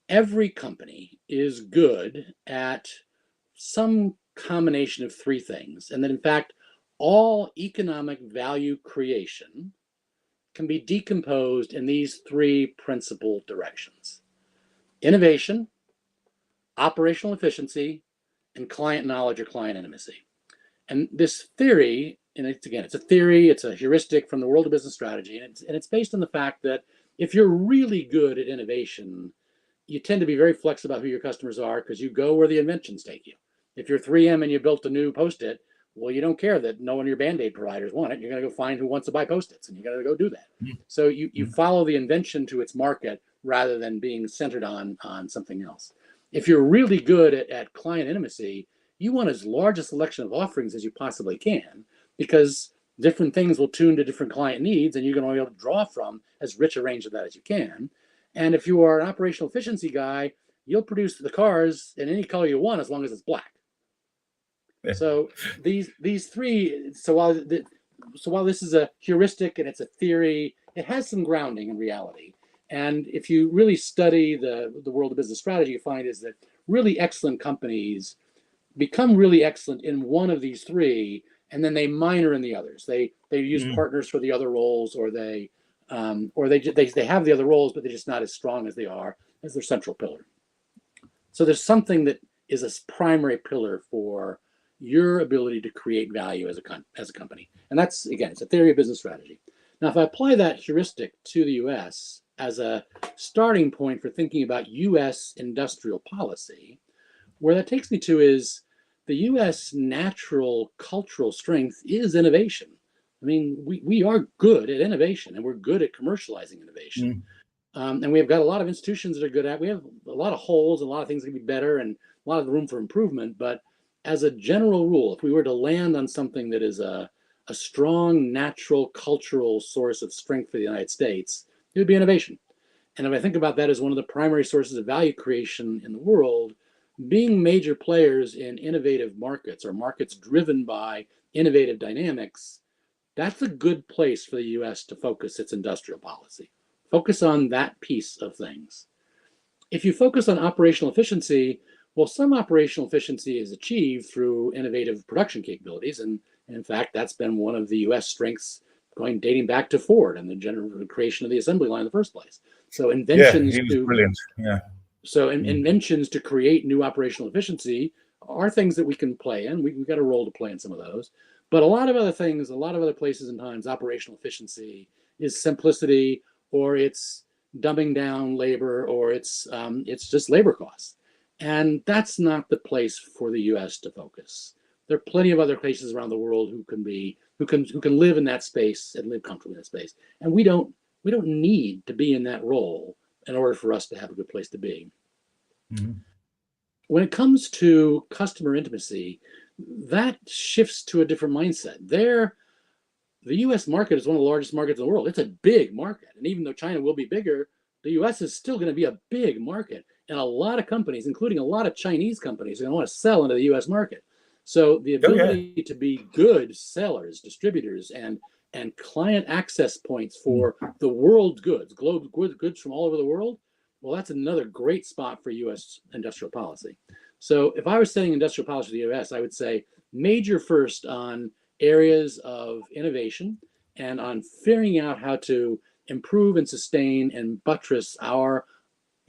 every company is good at some combination of three things. And that, in fact, all economic value creation can be decomposed in these three principal directions: innovation, operational efficiency, and client knowledge or client intimacy. And this theory, and it's a theory, it's a heuristic from the world of business strategy, and it's based on the fact that if you're really good at innovation, you tend to be very flexible about who your customers are because you go where the inventions take you. If you're 3M and you built a new Post-it, well, you don't care that no one of your Band-Aid providers want it. You're going to go find who wants to buy Post-its, and you're going to go do that. So you follow the invention to its market rather than being centered on something else. If you're really good at client intimacy, you want as large a selection of offerings as you possibly can, because different things will tune to different client needs, and you're going to be able to draw from as rich a range of that as you can. And if you are an operational efficiency guy, you'll produce the cars in any color you want as long as it's black. So these three. So while this is a heuristic and it's a theory, it has some grounding in reality. And if you really study the world of business strategy, you find is that really excellent companies become really excellent in one of these three, and then they minor in the others. They use partners for the other roles, or they have the other roles, but they're just not as strong as they are as their central pillar. So there's something that is a primary pillar for your ability to create value as a company, and that's, again, it's a theory of business strategy. Now, if I apply that heuristic to the U.S. as a starting point for thinking about U.S. industrial policy, where that takes me to is the U.S. natural cultural strength is innovation. I mean, we are good at innovation, and we're good at commercializing innovation. And we have got a lot of institutions that are good at. We have a lot of holes, and a lot of things can be better, and a lot of room for improvement. But as a general rule, if we were to land on something that is a strong natural cultural source of strength for the United States, it would be innovation. And if I think about that as one of the primary sources of value creation in the world, being major players in innovative markets, or markets driven by innovative dynamics, that's a good place for the US to focus its industrial policy. Focus on that piece of things. If you focus on operational efficiency, well, some operational efficiency is achieved through innovative production capabilities. And in fact, that's been one of the US strengths dating back to Ford and the creation of the assembly line in the first place. So inventions he was brilliant. inventions to create new operational efficiency are things that we can play in. We've got a role to play in some of those. But a lot of other things, a lot of other places and times, operational efficiency is simplicity, or it's dumbing down labor, or it's just labor costs. And that's not the place for the U.S. to focus. There are plenty of other places around the world who can live in that space and live comfortably in that space. And we don't need to be in that role in order for us to have a good place to be. When it comes to customer intimacy, that shifts to a different mindset. The US market is one of the largest markets in the world. It's a big market. And even though China will be bigger, the US is still going to be a big market. And a lot of companies, including a lot of Chinese companies, are going to want to sell into the US market. So the ability to be good sellers, distributors, and client access points for the world's goods, goods from all over the world, well, that's another great spot for US industrial policy. So if I was setting industrial policy for the US, I would say major first on areas of innovation and on figuring out how to improve and sustain and buttress our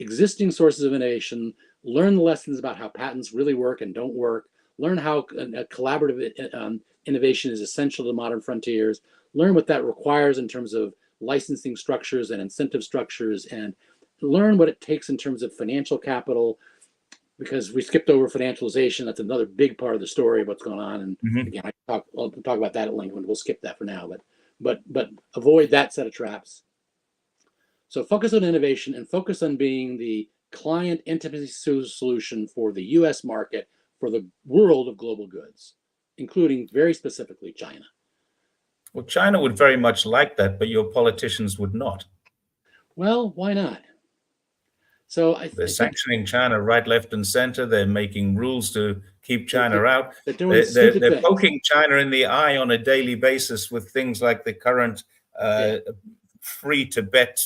existing sources of innovation, learn the lessons about how patents really work and don't work, learn how collaborative innovation is essential to modern frontiers, learn what that requires in terms of licensing structures and incentive structures, and learn what it takes in terms of financial capital, because we skipped over financialization. That's another big part of the story of what's going on. And again, I'll talk about that at length, and we'll skip that for now, but avoid that set of traps. So focus on innovation and focus on being the client intimacy solution for the US market for the world of global goods, including very specifically China. Well, China would very much like that, but your politicians would not. Well, why not? So I They're think sanctioning China right, left, and center. They're making rules to keep China out. they're doing stupid They're things. poking China in the eye on a daily basis with things like the current free Tibet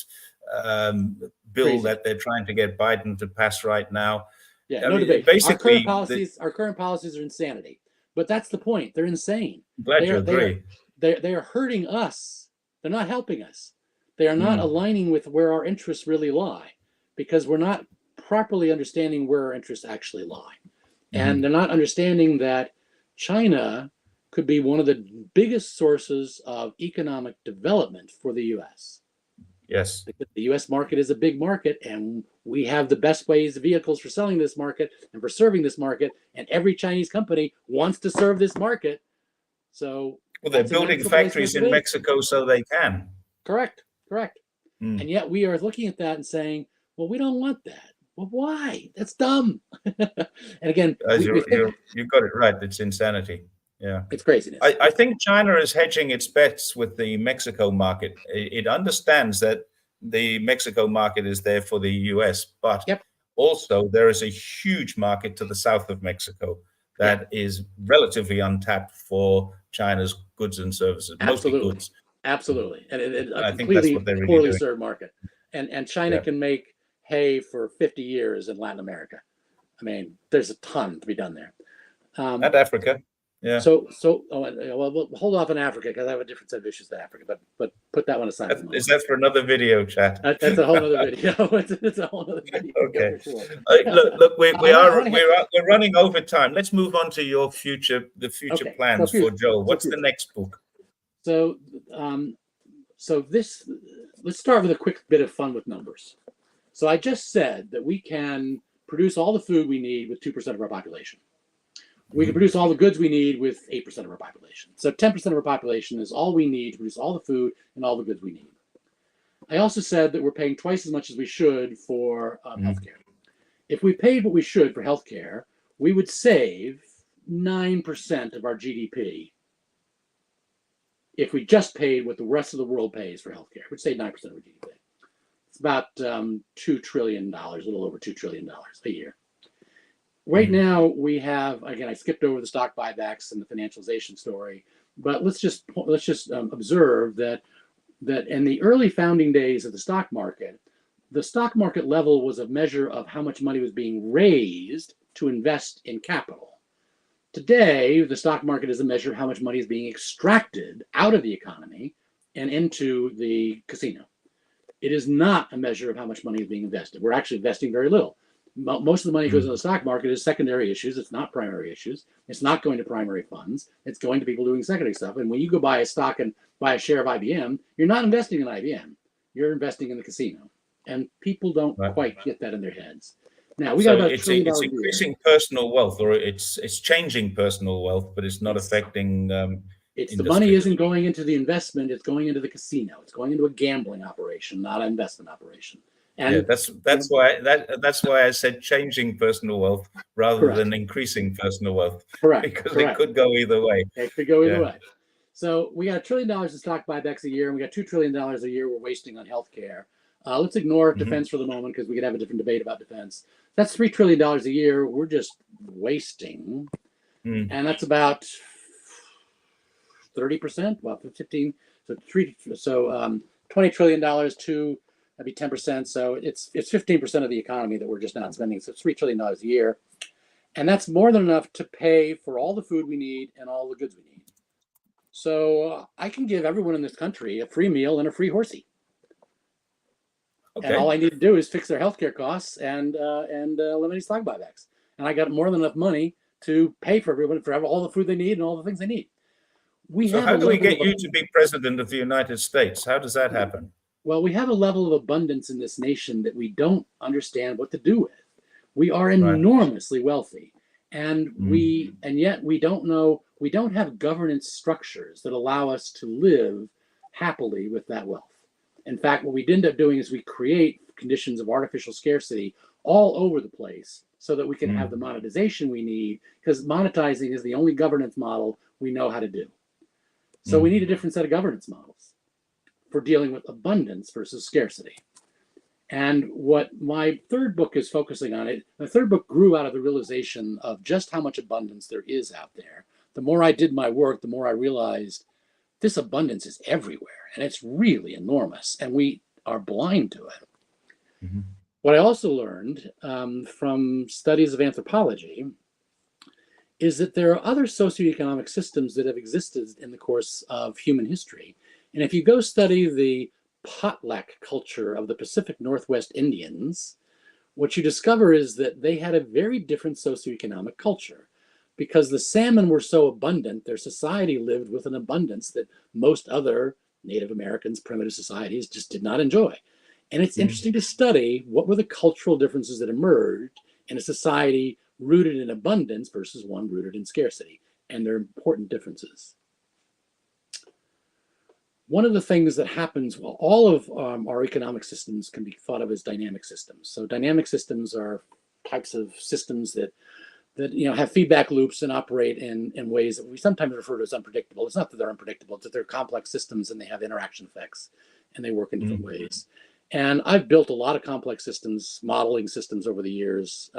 bill Crazy. that they're trying to get Biden to pass right now. Yeah, I no mean, debate. basically, Our current policies are insanity. But that's the point. They're insane. I'm glad you agree. They are hurting us. They're not helping us. They are not aligning with where our interests really lie, because we're not properly understanding where our interests actually lie. And they're not understanding that China could be one of the biggest sources of economic development for the U.S. Yes. Because the U.S. market is a big market, and we have the best ways, vehicles for selling this market and for serving this market. And every Chinese company wants to serve this market. So, well, they're building factories in Mexico so they can. Correct. And yet we are looking at that and saying, well, we don't want that. Well, why? That's dumb. And again, you got it right. It's insanity. Yeah, it's craziness. I think China is hedging its bets with the Mexico market. It understands that the Mexico market is there for the US, but also there is a huge market to the south of Mexico that is relatively untapped for China's goods and services, mostly goods. Absolutely. And I think that's what they're really poorly doing. served market. And China can make hay for 50 years in Latin America. I mean, there's a ton to be done there. And Africa. Yeah. So we'll hold off on Africa because I have a different set of issues than Africa, but put that one aside. Is that for another video, chat? That's a whole other video. It's a whole other video. Okay. Look, we're running over time. Let's move on to your future plans for Joel. What's the next book? So let's start with a quick bit of fun with numbers. So I just said that we can produce all the food we need with 2% of our population. We can produce all the goods we need with 8% of our population. So 10% of our population is all we need to produce all the food and all the goods we need. I also said that we're paying twice as much as we should for healthcare. If we paid what we should for healthcare, we would save 9% of our GDP if we just paid what the rest of the world pays for healthcare. We'd save 9% of our GDP. It's about $2 trillion, a little over $2 trillion a year. Right now, we have, again, I skipped over the stock buybacks and the financialization story, but let's just observe that in the early founding days of the stock market level was a measure of how much money was being raised to invest in capital. Today, the stock market is a measure of how much money is being extracted out of the economy and into the casino. It is not a measure of how much money is being invested. We're actually investing very little. Most of the money goes in the stock market is secondary issues. It's not primary issues. It's not going to primary funds. It's going to people doing secondary stuff. And when you go buy a stock and buy a share of IBM, you're not investing in IBM. You're investing in the casino. And people don't quite get that in their heads. Now, we got about $1 trillion. It's increasing personal wealth, or it's changing personal wealth, but it's not affecting the money isn't going into the investment, it's going into the casino. It's going into a gambling operation, not an investment operation. And that's why I said changing personal wealth rather than increasing personal wealth. Correct. Because it could go either way. It could go either way. So we got $1 trillion in stock buybacks a year, and we got $2 trillion a year we're wasting on healthcare. Let's ignore defense for the moment because we could have a different debate about defense. That's $3 trillion a year we're just wasting, and that's about 30%. Well, 15. So $20 trillion to that'd be 10%. So it's 15% of the economy that we're just not spending. So it's $3 trillion a year. And that's more than enough to pay for all the food we need and all the goods we need. So I can give everyone in this country a free meal and a free horsey. Okay. And all I need to do is fix their healthcare costs and eliminate stock buybacks. And I got more than enough money to pay for everyone for all the food they need and all the things they need. So how do we get you to be president of the United States? How does that happen? Well, we have a level of abundance in this nation that we don't understand what to do with. We are enormously wealthy, and yet we don't know. We don't have governance structures that allow us to live happily with that wealth. In fact, what we end up doing is we create conditions of artificial scarcity all over the place so that we can have the monetization we need, because monetizing is the only governance model we know how to do. So we need a different set of governance models for dealing with abundance versus scarcity. And what my third book is focusing on, the third book grew out of the realization of just how much abundance there is out there. The more I did my work, the more I realized this abundance is everywhere, and it's really enormous, and we are blind to it. Mm-hmm. What I also learned from studies of anthropology is that there are other socioeconomic systems that have existed in the course of human history. And if you go study the potlatch culture of the Pacific Northwest Indians, what you discover is that they had a very different socioeconomic culture. Because the salmon were so abundant, their society lived with an abundance that most other Native Americans, primitive societies, just did not enjoy. And it's interesting to study what were the cultural differences that emerged in a society rooted in abundance versus one rooted in scarcity. And they're important differences. One of the things that happens, well, all of our economic systems can be thought of as dynamic systems. So dynamic systems are types of systems that have feedback loops and operate in ways that we sometimes refer to as unpredictable. It's not that they're unpredictable, it's that they're complex systems and they have interaction effects and they work in different ways. And I've built a lot of complex systems, modeling systems over the years.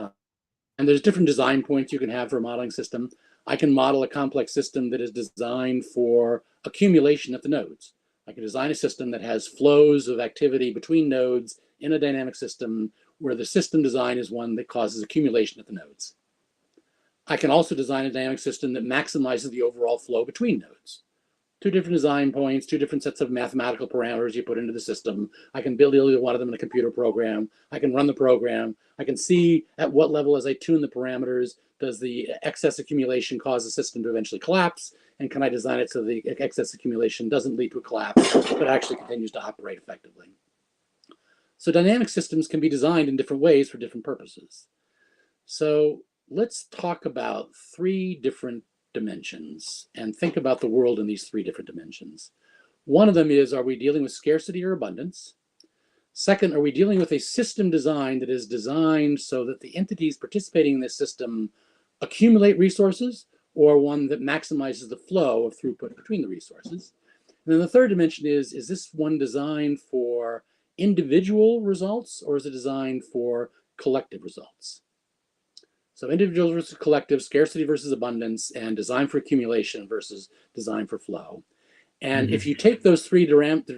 And there's different design points you can have for a modeling system. I can model a complex system that is designed for accumulation at the nodes. I can design a system that has flows of activity between nodes in a dynamic system where the system design is one that causes accumulation at the nodes. I can also design a dynamic system that maximizes the overall flow between nodes. Two different design points, two different sets of mathematical parameters you put into the system. I can build either one of them in a computer program. I can run the program. I can see at what level, as I tune the parameters, does the excess accumulation cause the system to eventually collapse? And can I design it so the excess accumulation doesn't lead to a collapse, but actually continues to operate effectively? So dynamic systems can be designed in different ways for different purposes. So let's talk about three different dimensions and think about the world in these three different dimensions. One of them is, are we dealing with scarcity or abundance? Second, are we dealing with a system design that is designed so that the entities participating in this system accumulate resources, or one that maximizes the flow of throughput between the resources? And then the third dimension is this one designed for individual results, or is it designed for collective results? So individual versus collective, scarcity versus abundance, and design for accumulation versus design for flow. And if you take those three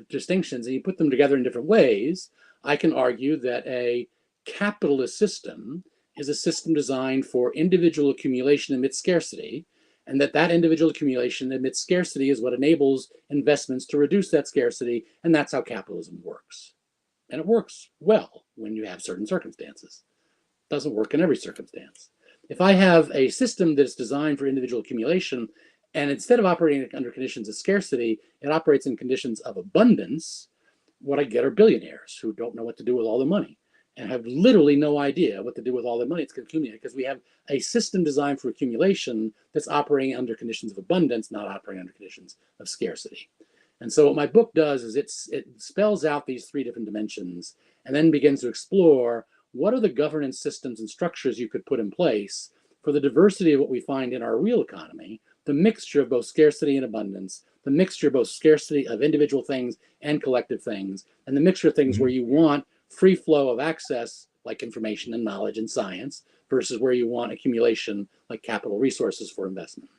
distinctions and you put them together in different ways, I can argue that a capitalist system is a system designed for individual accumulation amidst scarcity, and that individual accumulation amidst scarcity is what enables investments to reduce that scarcity, and that's how capitalism works. And it works well when you have certain circumstances. Doesn't work in every circumstance. If I have a system that's designed for individual accumulation, and instead of operating under conditions of scarcity, it operates in conditions of abundance, what I get are billionaires who don't know what to do with all the money and have literally no idea what to do with all the money it's accumulated, because we have a system designed for accumulation that's operating under conditions of abundance, not operating under conditions of scarcity. And so what my book does is it spells out these three different dimensions and then begins to explore what are the governance systems and structures you could put in place for the diversity of what we find in our real economy, the mixture of both scarcity and abundance, the mixture of both scarcity of individual things and collective things, and the mixture of things where you want free flow of access, like information and knowledge and science, versus where you want accumulation, like capital resources for investment.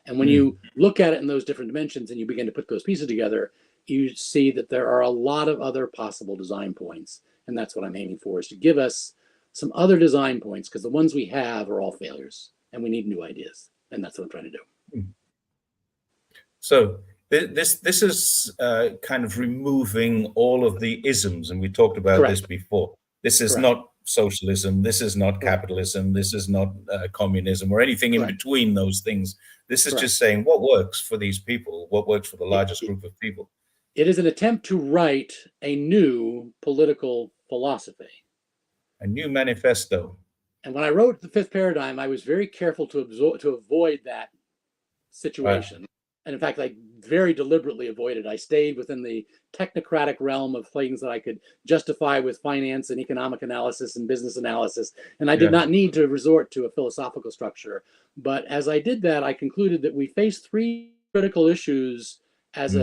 And when you look at it in those different dimensions and you begin to put those pieces together, you see that there are a lot of other possible design points. And that's what I'm aiming for, is to give us some other design points, because the ones we have are all failures and we need new ideas. And that's what I'm trying to do. So this is kind of removing all of the isms, and we talked about this before. This is not socialism. This is not capitalism. This is not communism or anything in between those things. This is just saying what works for these people, what works for the largest group of people. It is an attempt to write a new political philosophy. A new manifesto. And when I wrote The Fifth Paradigm, I was very careful to avoid that situation. And in fact, I very deliberately avoided. I stayed within the technocratic realm of things that I could justify with finance and economic analysis and business analysis. And I did not need to resort to a philosophical structure. But as I did that, I concluded that we face three critical issues as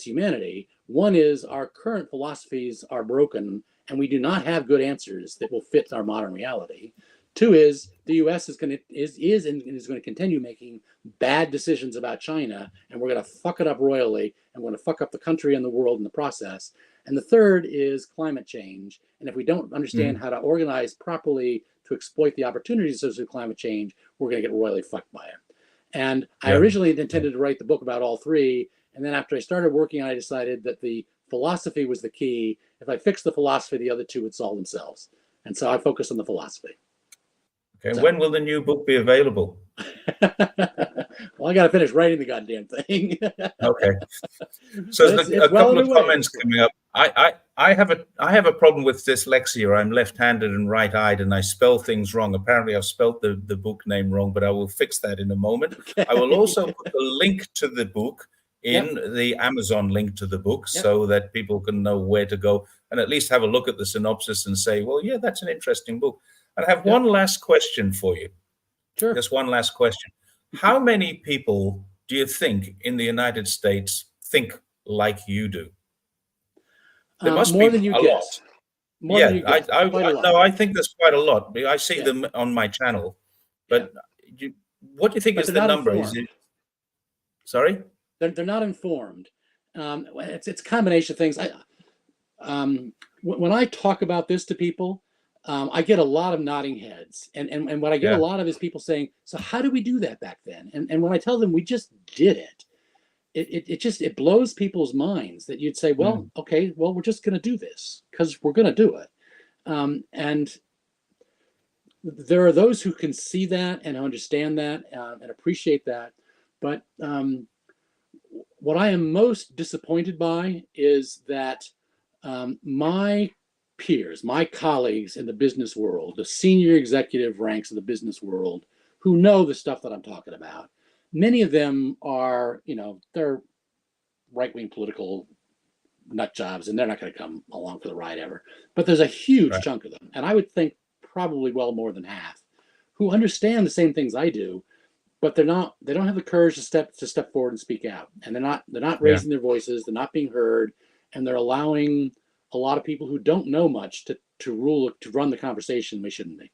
humanity. One is our current philosophies are broken, and we do not have good answers that will fit our modern reality. Two is the U.S. is going to continue making bad decisions about China, and we're going to fuck it up royally, and we're going to fuck up the country and the world in the process. And the third is climate change. And if we don't understand how to organize properly to exploit the opportunities associated with climate change, we're going to get royally fucked by it. And I originally intended to write the book about all three. And then after I started working, I decided that the philosophy was the key. If I fixed the philosophy, the other two would solve themselves. And so I focused on the philosophy. Okay. So, when will the new book be available? Well, I got to finish writing the goddamn thing. Okay. So it's a couple of comments coming up. I have a problem with dyslexia. I'm left-handed and right-eyed, and I spell things wrong. Apparently, I've spelled the book name wrong, but I will fix that in a moment. Okay. I will also put the link to the book in the Amazon link to the book so that people can know where to go and at least have a look at the synopsis and say, well, yeah, that's an interesting book. And I have one last question for you. Sure. Just one last question. How many people do you think in the United States think like you do? There must more be than you a guess. lot. More than you guess. No, I think there's quite a lot. I see them on my channel. But what do you think is the number? Is it... Sorry? They're not informed. It's a combination of things. When I talk about this to people, I get a lot of nodding heads, and what I get a lot of is people saying, "So how did we do that back then?" And when I tell them we just did it, it blows people's minds that you'd say, "Well, okay, well we're just going to do this because we're going to do it," and there are those who can see that and understand that and appreciate that, but what I am most disappointed by is that my peers, my colleagues in the business world, the senior executive ranks of the business world, who know the stuff that I'm talking about, many of them are, they're right-wing political nut jobs, and they're not going to come along for the ride ever. But there's a huge chunk of them, and I would think probably well more than half, who understand the same things I do, but they don't have the courage to step forward and speak out, and they're not raising their voices, they're not being heard, and they're allowing a lot of people who don't know much to run the conversation. They shouldn't be.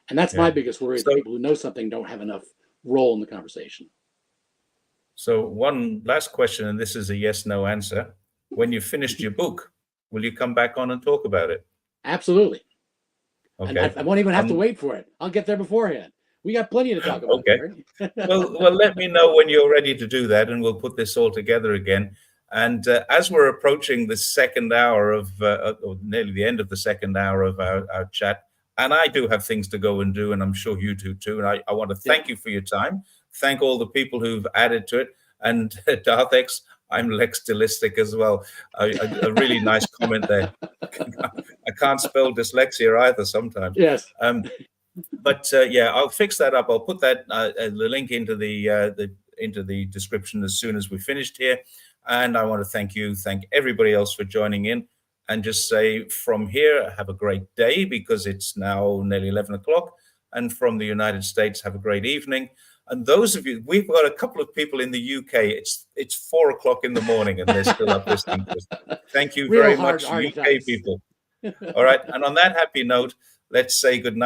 And that's my biggest worry, that people who know something don't have enough role in the conversation. So one last question, and this is a yes/no answer. When you've finished your book, will you come back on and talk about it? Absolutely. Okay. And I won't even have to wait for it. I'll get there beforehand. We got plenty to talk about. Okay. Well, let me know when you're ready to do that, and we'll put this all together again. And as we're approaching the second hour or nearly the end of the second hour of our chat, and I do have things to go and do, and I'm sure you do too. And I want to thank you for your time. Thank all the people who've added to it. And Darthex, I'm lextillistic as well. A really nice comment there. I can't spell dyslexia either sometimes. Yes. But I'll fix that up. I'll put that the link into the description as soon as we're finished here. And I want to thank everybody else for joining in, and just say from here, have a great day, because it's now nearly 11 o'clock. And from the United States, have a great evening. And those of you, we've got a couple of people in the UK. It's 4 o'clock in the morning, and they're still up listening to us. Thank you very much, UK people. All right. And on that happy note, let's say good night.